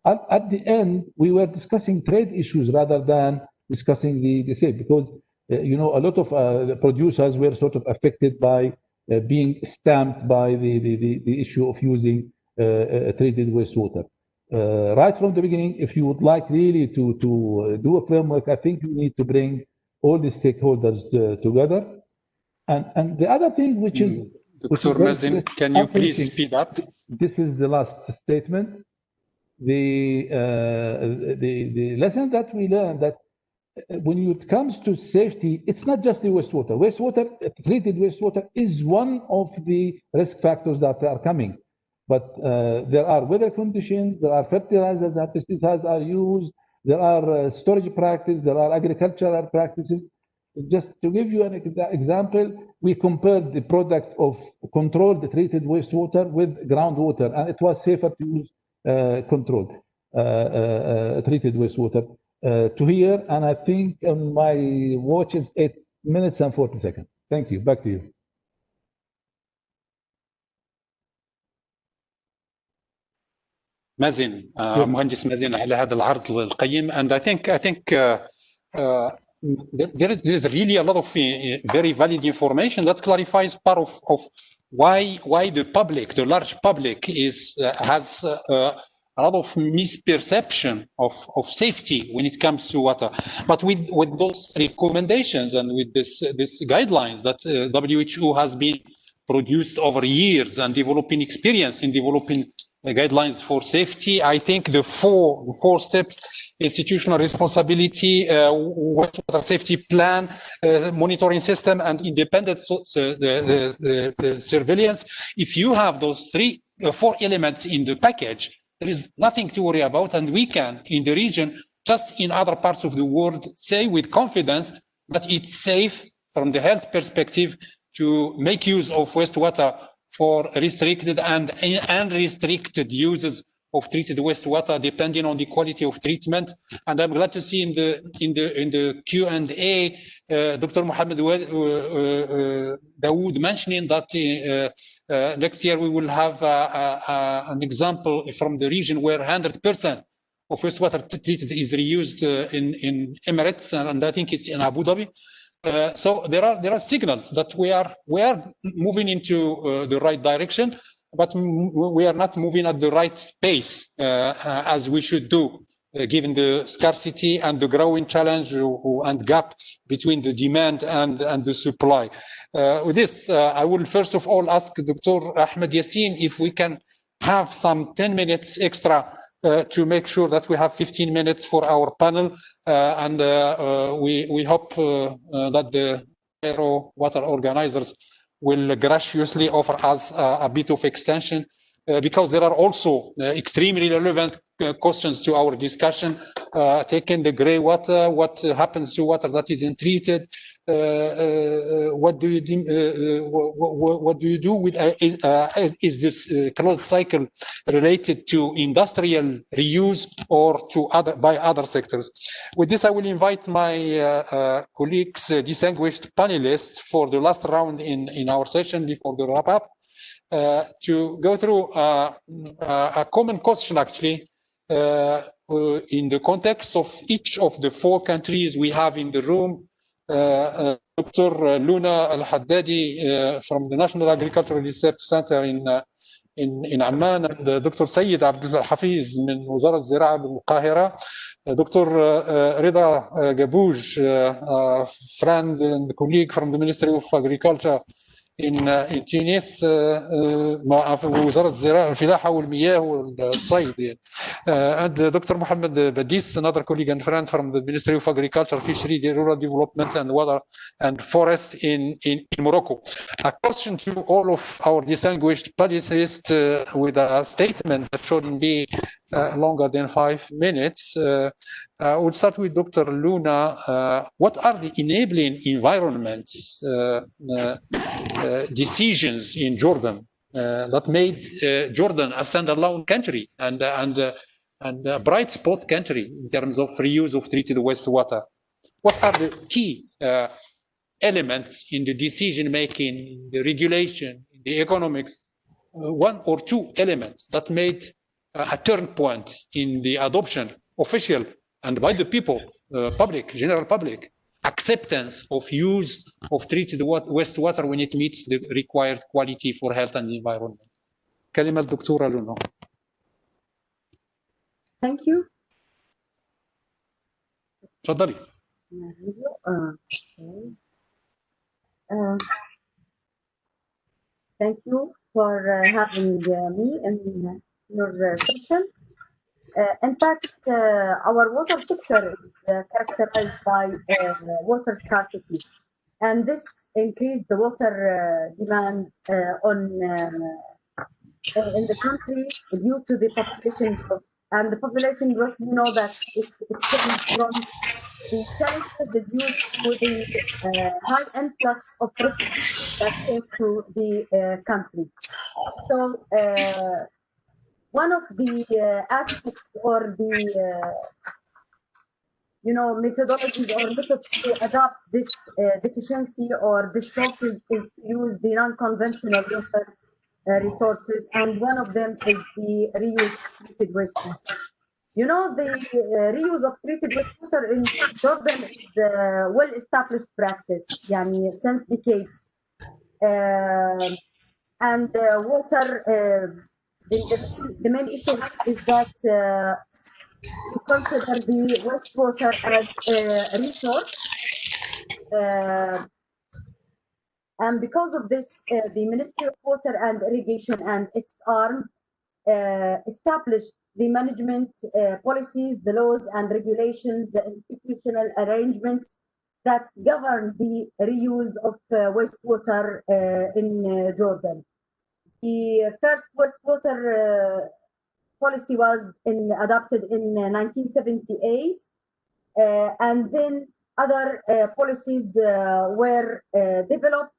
at the end, we were discussing trade issues rather than discussing the safety, because a lot of the producers were sort of affected by being stamped by the issue of using treated wastewater. Right from the beginning, if you would like really to do a framework, I think you need to bring all the stakeholders together. And the other thing, which is Dr. Mazin, can you please speed up? This is the last statement. The lesson that we learned, that when it comes to safety, it's not just the wastewater. Treated wastewater is one of the risk factors that are coming. But there are weather conditions, there are fertilizers that pesticides are used, there are storage practices, there are agricultural practices. Just to give you an example, we compared the product of controlled treated wastewater with groundwater, and it was safer to use controlled treated wastewater to here. And I think on my watch is 8 minutes and 40 seconds. Thank you. Back to you. مازن مهندس مازن على هذا العرض القيم. And I think there is really a lot of very valid information that clarifies part of why the public, the large public, has a lot of misperception of safety when it comes to water. But with those recommendations and with this guidelines that WHO has been produced over years and developing experience in developing guidelines for safety, I think the four steps: institutional responsibility, water safety plan, monitoring system, and independent surveillance. If you have those four elements in the package, there is nothing to worry about, and we can, in the region, just in other parts of the world, say with confidence that it's safe from the health perspective to make use of wastewater for restricted and unrestricted uses of treated wastewater, depending on the quality of treatment. And I'm glad to see in the Q&A, Dr. Mohammed Dawood mentioning that next year we will have an example from the region where 100% of wastewater treated is reused in Emirates, and I think it's in Abu Dhabi. So there are signals that we are moving into the right direction, but we are not moving at the right pace as we should do, given the scarcity and the growing challenge and gap between the demand and the supply. With this, I will first of all ask Dr. Ahmed Yassin if we can have some 10 minutes extra to make sure that we have 15 minutes for our panel, and we hope that the Aero Water organizers will graciously offer us a bit of extension, because there are also extremely relevant questions to our discussion, taking the grey water, what happens to water that is untreated, what do you do with is this closed cycle related to industrial reuse or to other sectors? With this, I will invite my colleagues, distinguished panelists, for the last round in our session before the wrap up, to go through a common question, actually, in the context of each of the 4 countries we have in the room. Dr. Luna Al-Haddadi from the National Agricultural Research Center in Amman, and Dr. Sayyid Abdul Hafiz من وزارة الزراعة بالقاهرة, Dr. Rida Gabouj, friend and colleague from the Ministry of Agriculture in Tunis, مع وزارة الزراعة الفلاحة والمياه والصيد, and Dr. Mohammed Badis, another colleague and friend from the Ministry of Agriculture, Fishery, Rural Development and Water and Forest in Morocco. A question to all of our distinguished panelists, with a statement that shouldn't be longer than 5 minutes. We'll start with Dr. Luna. What are the enabling environments decisions in Jordan that made Jordan a standalone country and a bright spot country in terms of reuse of treated wastewater? What are the key elements in the decision making, the regulation, the economics, 1 or 2 elements that made a turn point in the adoption, official and by the people, public, general public, acceptance of use of treated wastewater when it meets the required quality for health and environment? كلمة دكتورة لونا. Thank you. تفضلي. Thank you for having me in your session. In fact, our water sector is characterized by water scarcity, and this increased the water demand in the country due to the population growth. And the population growth, you know that it's coming from the challenges due to the high influx of refugees that came to the country. So one of the aspects or the methodologies or methods to adapt this deficiency or this shortage is to use the non-conventional water resources, and one of them is the reuse of treated wastewater. You know, the reuse of treated wastewater in Jordan is well-established practice, since decades. And water, the main issue is that we consider the wastewater as a resource. And because of this, the Ministry of Water and Irrigation and its arms established the management policies, the laws and regulations, the institutional arrangements that govern the reuse of wastewater in Jordan. The first wastewater policy was adopted in 1978, and then other policies were developed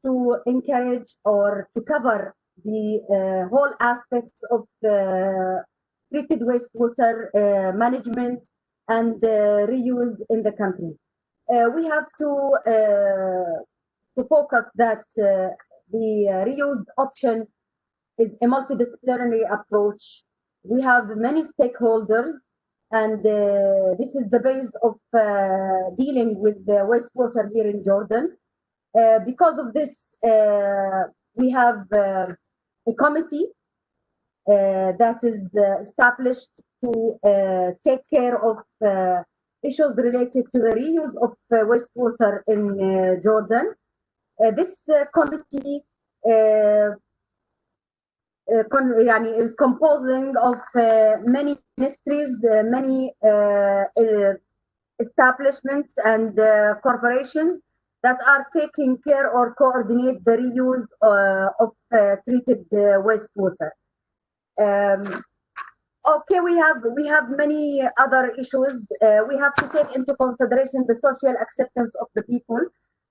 to encourage or to cover the whole aspects of treated wastewater management and reuse in the country. We have to focus that the reuse option is a multidisciplinary approach. We have many stakeholders, and this is the base of dealing with the wastewater here in Jordan. Because of this, we have a committee that is established to take care of issues related to the reuse of wastewater in Jordan. This committee is composing of many ministries, many establishments and corporations that are taking care or coordinate the reuse of treated wastewater. Okay, we have many other issues. We have to take into consideration the social acceptance of the people,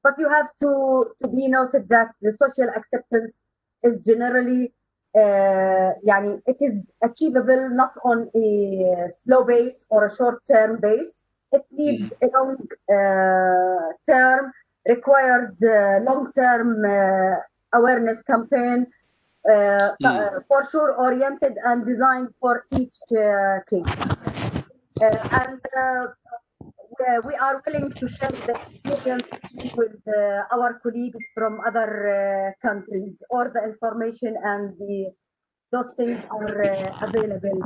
but you have to be noted that the social acceptance is generally it is achievable not on a slow base or a short-term base. It needs a long-term, required long-term awareness campaign, for sure oriented and designed for each case. We are willing to share the experience with our colleagues from other countries, or the information and those things are available.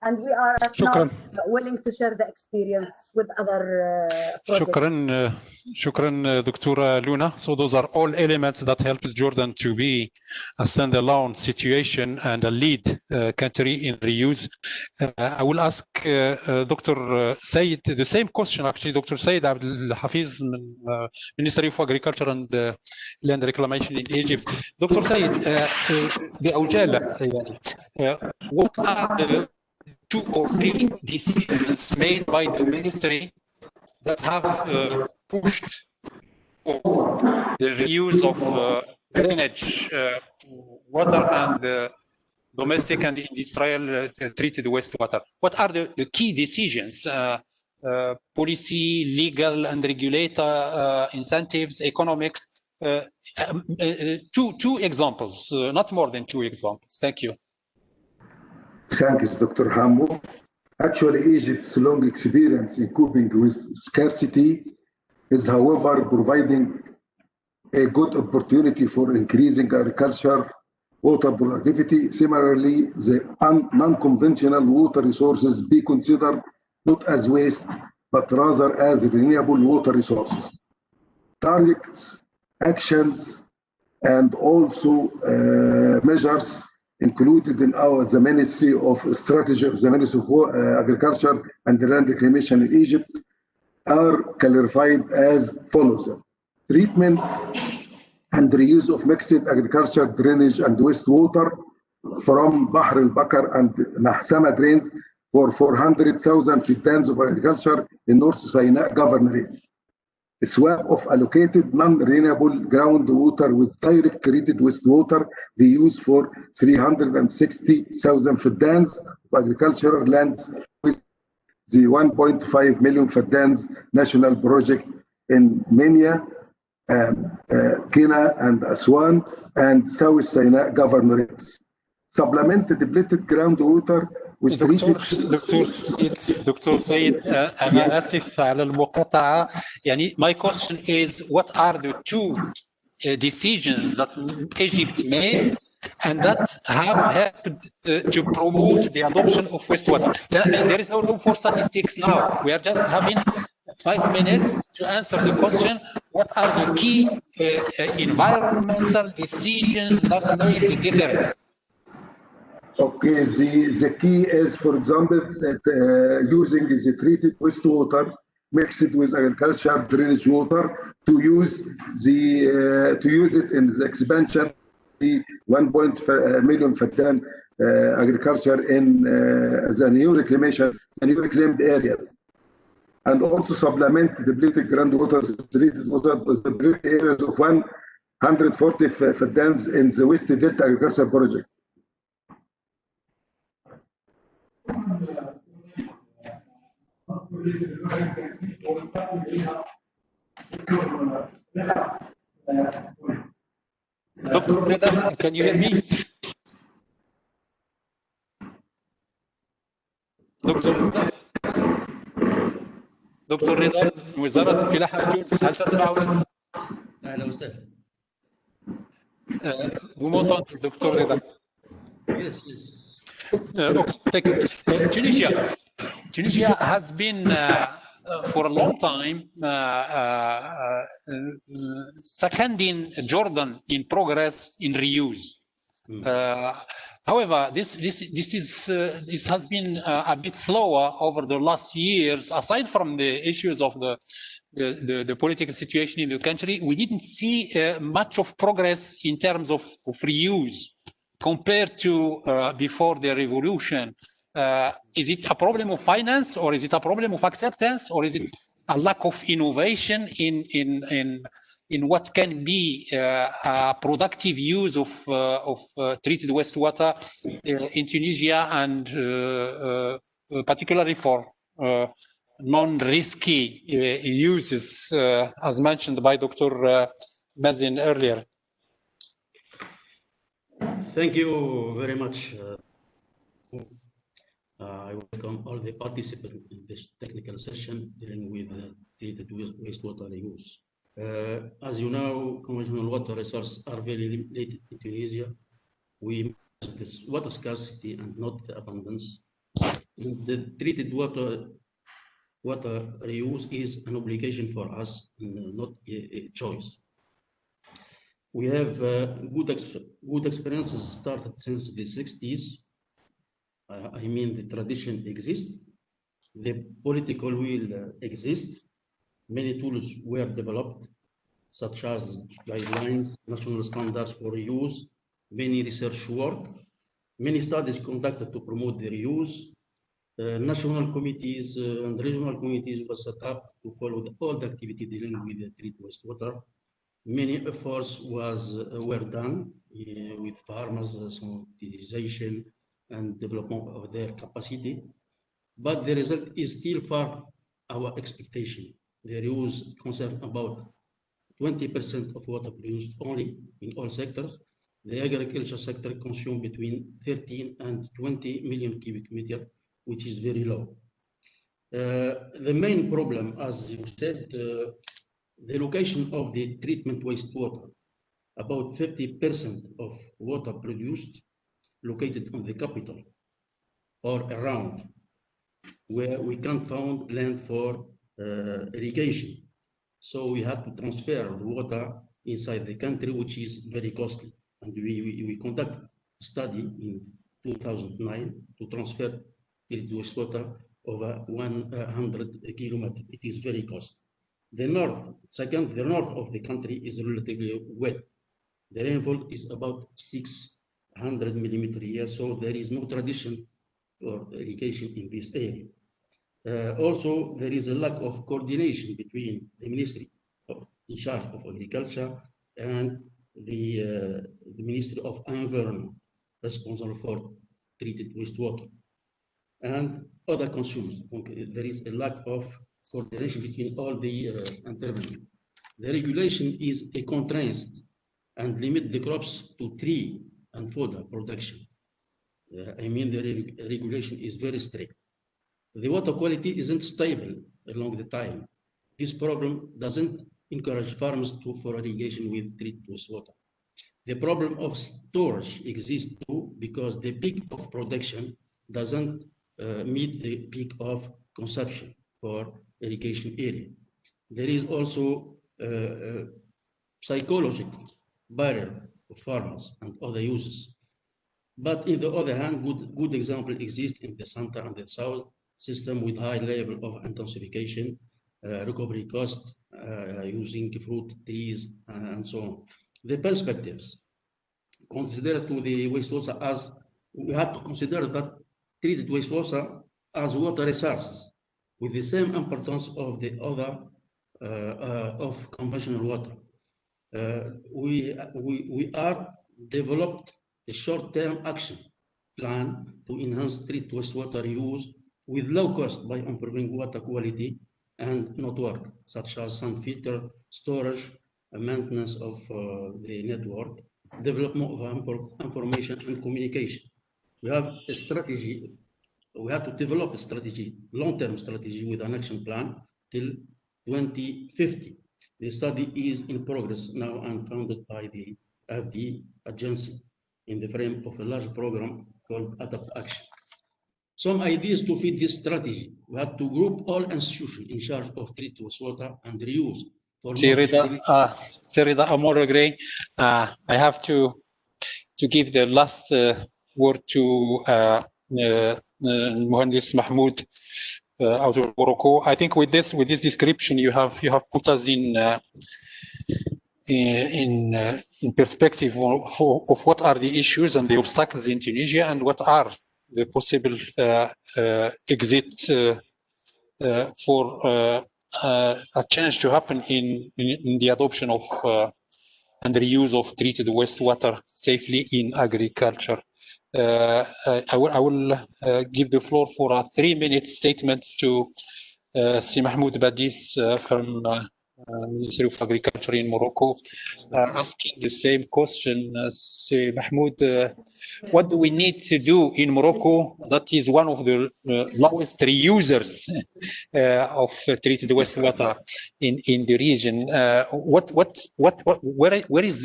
And we are now willing to share the experience with other projects. شكرا دكتورة لونا. So those are all elements that help Jordan to be a standalone situation and a lead country in reuse. I will ask Dr. Said the same question actually. Dr. Said Abdel Hafiz, Ministry of Agriculture and Land Reclamation in Egypt. Dr. Said, بعجالة what are the 2 or 3 decisions made by the ministry that have pushed for the reuse of drainage water and domestic and industrial treated wastewater? What are the key decisions? Policy, legal and regulator, incentives, economics? 2 examples, not more than 2 examples. Thank you. Thank you, Dr. Hammo. Actually, Egypt's long experience in coping with scarcity is, however, providing a good opportunity for increasing agriculture, water productivity. Similarly, the non-conventional water resources be considered not as waste, but rather as renewable water resources. Targets, actions, and also measures included in the Ministry of Strategy of the Ministry of Agriculture and Land Reclamation in Egypt are clarified as follows. Treatment and reuse of mixed agriculture, drainage and wastewater from Bahr al-Bakr and Mahsama drains for 400,000 feet of agriculture in North Sinai Governorate. A swap of allocated non-renewable groundwater with direct treated wastewater be used for 360,000 feddans of agricultural lands with the 1.5 million feddans national project in Minya, Kina and Aswan and South Sinai governorates. Supplement the depleted groundwater with دكتور سيد أنا آسف على المقاطعة. يعني my question is what are the 2 decisions that Egypt made and that have helped to promote the adoption of wastewater? There is no room for statistics now. We are just having 5 minutes to answer the question. What are the key environmental decisions that made the difference? Okay, the key is, for example, that using the treated wastewater mixed with agriculture drainage water to use it in the expansion of the 1 million faddan agriculture in the new reclamation, the new reclaimed areas, and also supplement the depleted groundwater treated water with the depleted areas of 140 faddans in the West Delta Agriculture Project. Dr. Reda, can you hear me? دكتور رضا من وزارة الفلاحة بتونس، هل تسمعوني؟ أهلا وسهلا. Vous m'entendez, Dr. Reda? Yes, yes. Okay, thank you. Tunisia has been for a long time seconding Jordan in progress in reuse. However, this has been a bit slower over the last years. Aside from the issues of the political situation in the country, we didn't see much of progress in terms of reuse compared to before the revolution. Is it a problem of finance, or is it a problem of acceptance, or is it a lack of innovation in what can be a productive use of treated wastewater in Tunisia, and particularly for non-risky uses, as mentioned by Dr. Mazin earlier? Thank you very much. I welcome all the participants in this technical session dealing with treated wastewater reuse. As you know, conventional water resources are very limited in Tunisia. We measure this water scarcity and not the abundance. The treated water reuse is an obligation for us, not a choice. We have good experiences started since the 60s. I mean, the tradition exists, the political will exists, many tools were developed, such as guidelines, national standards for reuse, many research work, many studies conducted to promote the reuse. National committees and regional committees were set up to follow all the activity dealing with the treated wastewater. Many efforts were done with farmers, sanitation, and development of their capacity, but the result is still far our expectation. The reuse concerns about 20% of water produced only in all sectors. The agriculture sector consumes between 13 and 20 million cubic meters, which is very low. The main problem, as you said, the location of the treatment wastewater. About 50% of water produced located on the capital or around, where we can't find land for irrigation. So we had to transfer the water inside the country, which is very costly. And we conduct a study in 2009 to transfer treated wastewater over 100 kilometers. It is very costly. The north of the country is relatively wet. The rainfall is about 600 millimeters a year, so there is no tradition for irrigation in this area. Also, there is a lack of coordination between the ministry in charge of agriculture and the Ministry of Environment, responsible for treated wastewater, and other consumers. Okay, there is a lack of coordination between all the intervenants. The regulation is a constraint and limit the crops to tree and fodder production. I mean, the regulation is very strict. The water quality isn't stable along the time. This problem doesn't encourage farmers for irrigation with treated wastewater. The problem of storage exists too, because the peak of production doesn't meet the peak of consumption for irrigation area. There is also a psychological barrier of farmers and other users. But on the other hand, good example exists in the center and the south system with high level of intensification, recovery cost, using fruit trees, and so on. The perspectives consider to the wastewater as, we have to consider that treated wastewater as water resources with the same importance of the other of conventional water. We are developed a short-term action plan to enhance treated wastewater use with low cost by improving water quality and network, such as sun filter, storage, maintenance of the network, development of information and communication. We have a strategy. We have to develop a strategy, long-term strategy with an action plan till 2050. The study is in progress now and funded by the FD agency in the frame of a large program called Adapt Action. Some ideas to feed this strategy. We have to group all institutions in charge of treated wastewater and reuse. Sirida Amor-Gray, I have to give the last word to Muhandis Mahmoud out of Morocco. I think with this description you have put us in perspective of what are the issues and the obstacles in Tunisia and what are the possible exits for a change to happen in the adoption of and reuse of treated wastewater safely in agriculture. I will give the floor for a 3-minute statement to Si Mahmoud Badis from Ministry of Agriculture in Morocco, asking the same question. Si Mahmoud, what do we need to do in Morocco that is one of the lowest reusers of treated wastewater in the region? Where is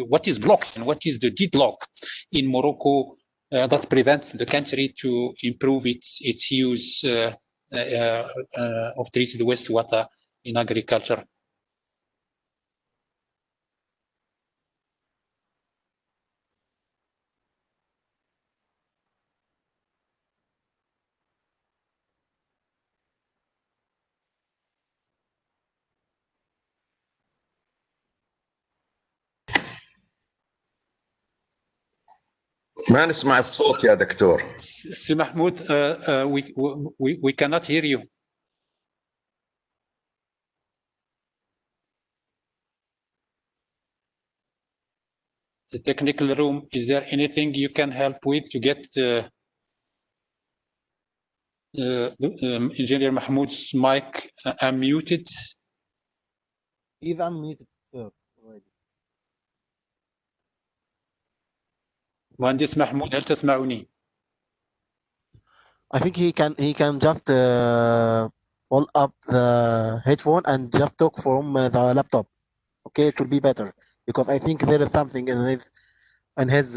what is blocking? What is the deadlock in Morocco that prevents the country to improve its use of treated wastewater in agriculture? ما نسمع الصوت يا دكتور. سي محمود, we cannot hear you. The technical room, is there anything you can help with to get Engineer Mahmoud's mic unmuted? He's unmuted, sir. مهندس محمود, هل تسمعني؟ I think he can just pull up the headphone and just talk from the laptop. Okay, it will be better because I think there is something in his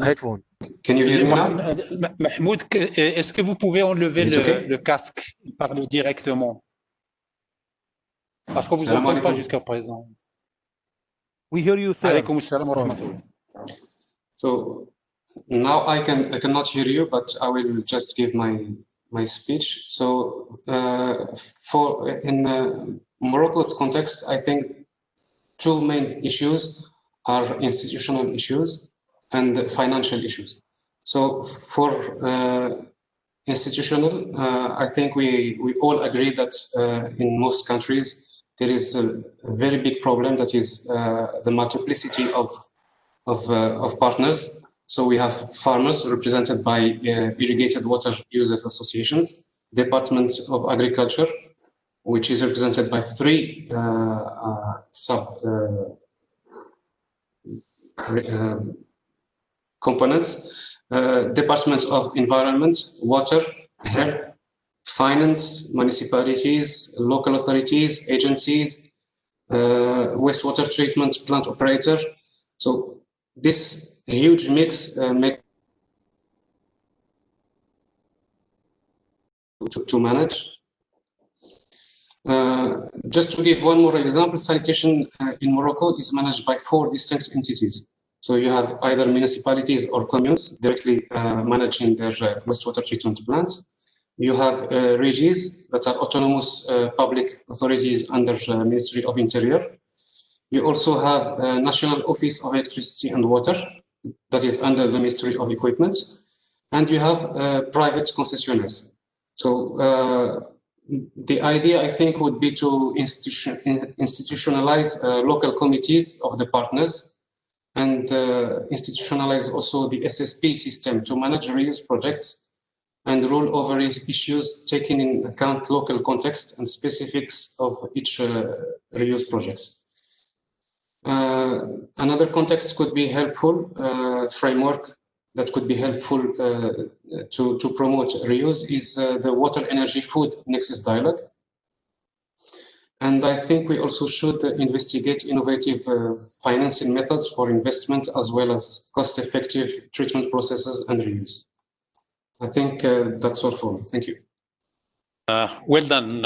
headphone. Can you hear me now? Mahmoud, est-ce que vous pouvez enlever le casque et parler directement? Parce qu'on vous entend pas jusqu'à présent. We hear you, sir. Alaykoum assalam wa rahmatullah. So now I cannot hear you, but I will just give my speech. So for in Morocco's context, I think two main issues are institutional issues and financial issues. So for institutional, I think we all agree that in most countries there is a very big problem, that is the multiplicity of partners. So we have farmers represented by irrigated water users associations, Department of Agriculture, which is represented by 3 components, Department of Environment, Water, Health, Finance, municipalities, local authorities, agencies, wastewater treatment plant operator. So this huge mix to manage. Just to give one more example, sanitation in Morocco is managed by 4 distinct entities. So you have either municipalities or communes directly managing their wastewater treatment plants. You have regies that are autonomous public authorities under Ministry of Interior. You also have National Office of Electricity and Water that is under the Ministry of Equipment. And you have private concessionaires. So the idea, I think, would be to institutionalize local committees of the partners and institutionalize also the SSP system to manage reuse projects and rule over issues taking in account local context and specifics of each reuse projects. Another context could be helpful, framework that could be helpful to promote reuse is the water, energy, food nexus dialogue. And I think we also should investigate innovative financing methods for investment as well as cost-effective treatment processes and reuse. I think that's all for me. Thank you. Well done,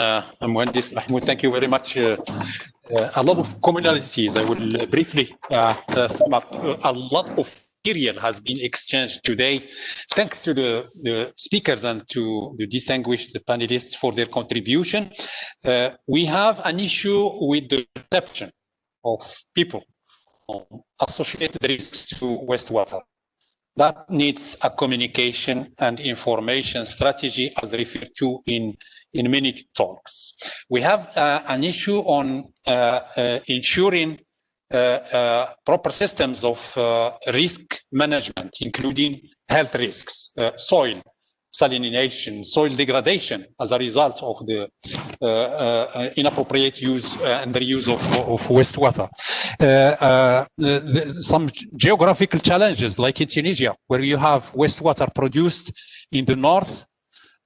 Muhandis Mahmoud. Thank you very much. A lot of commonalities. I will briefly sum up. A lot of material has been exchanged today. Thanks to the speakers and to the distinguished panelists for their contribution. We have an issue with the perception of people on associated risks to wastewater. That needs a communication and information strategy as referred to in many talks. We have an issue on ensuring proper systems of risk management, including health risks, soil salination, soil degradation as a result of the inappropriate use and the reuse of wastewater. Some geographical challenges like in Tunisia, where you have wastewater produced in the north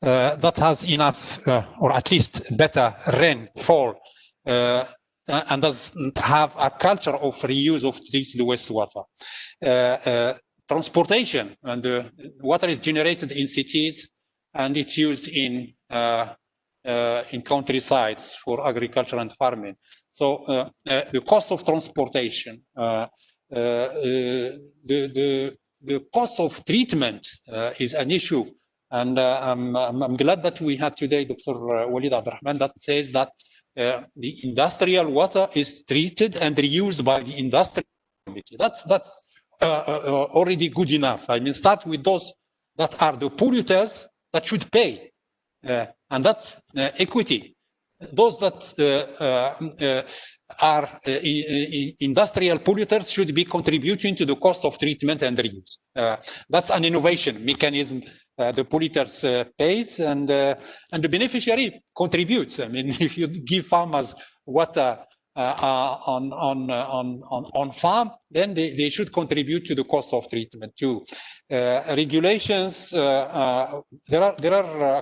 that has enough or at least better rainfall and doesn't have a culture of reuse of treated wastewater. Transportation, and the water is generated in cities and it's used in countrysides for agriculture and farming. So the cost of transportation, the cost of treatment is an issue. And I'm glad that we had today Dr. Walid Abdurrahman that says that the industrial water is treated and reused by the industrial community. That's already good enough. I mean, start with those that are the polluters that should pay, and that's equity. Those that are industrial polluters should be contributing to the cost of treatment and reuse. That's an innovation mechanism. The polluters pays and the beneficiary contributes. I mean, if you give farmers water on farm, then they should contribute to the cost of treatment too. Regulations, there are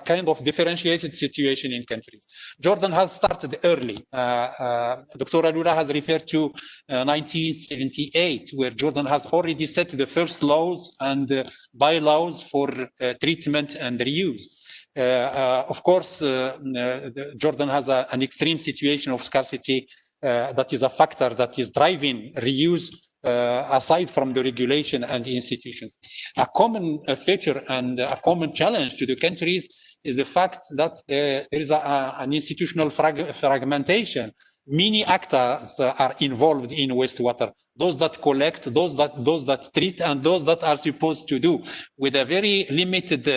kind of differentiated situation in countries. Jordan has started early. Dr. Alula has referred to 1978, where Jordan has already set the first laws and bylaws for treatment and reuse. Of course, Jordan has an extreme situation of scarcity that is a factor that is driving reuse aside from the regulation and the institutions. A common feature and a common challenge to the countries is the fact that there is an institutional fragmentation. Many actors are involved in wastewater. Those that collect, those that treat, and those that are supposed to do, with a very limited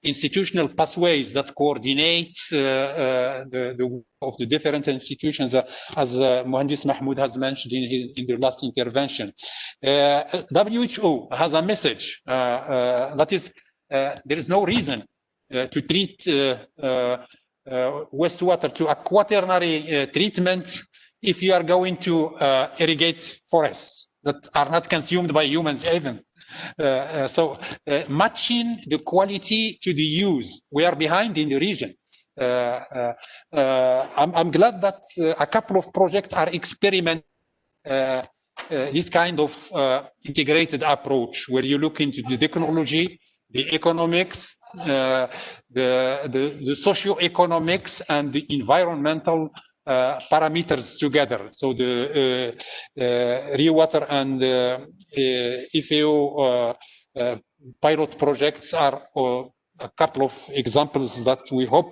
institutional pathways that coordinate of the different institutions, as Muhandis Mahmoud has mentioned in the last intervention. WHO has a message that is there is no reason to treat wastewater to a quaternary treatment if you are going to irrigate forests that are not consumed by humans even. So matching the quality to the use, we are behind in the region. I'm glad that a couple of projects are experimenting this kind of integrated approach, where you look into the technology, the economics, the socio-economics and the environmental parameters together. So the ReWater and FAO pilot projects are a couple of examples that we hope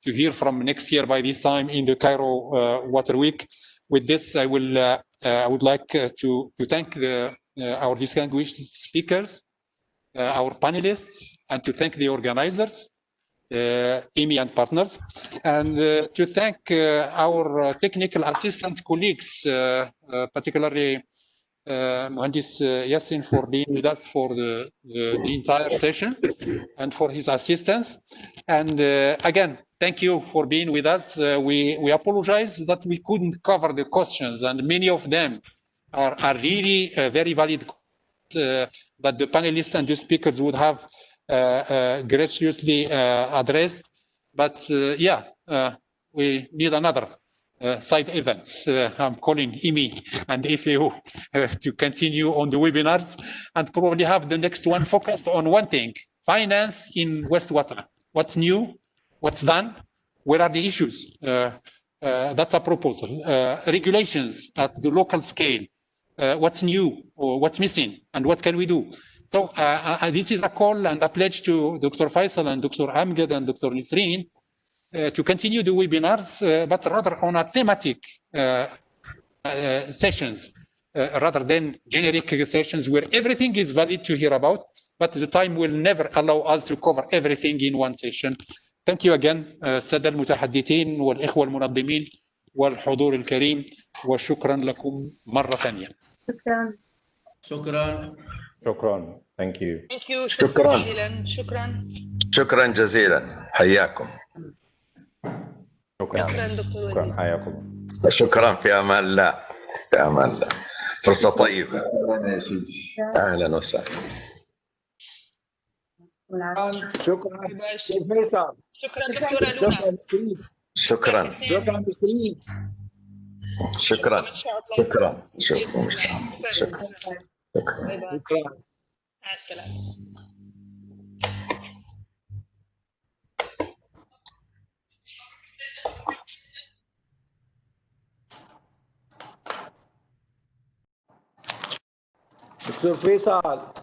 to hear from next year by this time in the Cairo Water Week. With this, I would like to thank our distinguished speakers, our panelists, and to thank the organizers, EMI and partners, and to thank our technical assistant colleagues, particularly Muhandis Yassin for being with us for the entire session and for his assistance. And again, thank you for being with us. We apologize that we couldn't cover the questions, and many of them are really very valid that the panelists and the speakers would have graciously addressed. But yeah, we need another side events. I'm calling IMI and FAO to continue on the webinars and probably have the next one focused on one thing: finance in wastewater. What's new? What's done? Where are the issues? That's a proposal. Regulations at the local scale. What's new or what's missing and what can we do? So this is a call and a pledge to Dr. Faisal and Dr. Amgad and Dr. Nisreen to continue the webinars, but rather on a thematic sessions, rather than generic sessions where everything is valid to hear about, but the time will never allow us to cover everything in one session. Thank you again, السادة المتحدثين والإخوة المنظمين والحضور الكريم، وشكرا لكم مرة ثانية. شكرا. شكرا. Thank you. Thank you. شكرا جزيلا. شكرا جزيلا. حياكم. شكرا دكتور شكرا. حياكم. شكرا. في امان الله. في امان الله. فرصه طيبه. اهلا وسهلا. شكرا. شكرا دكتورة لونا. شكرا. شكرا. شكرا. شكرا. شكرا. مع السلامة. دكتور فيصل.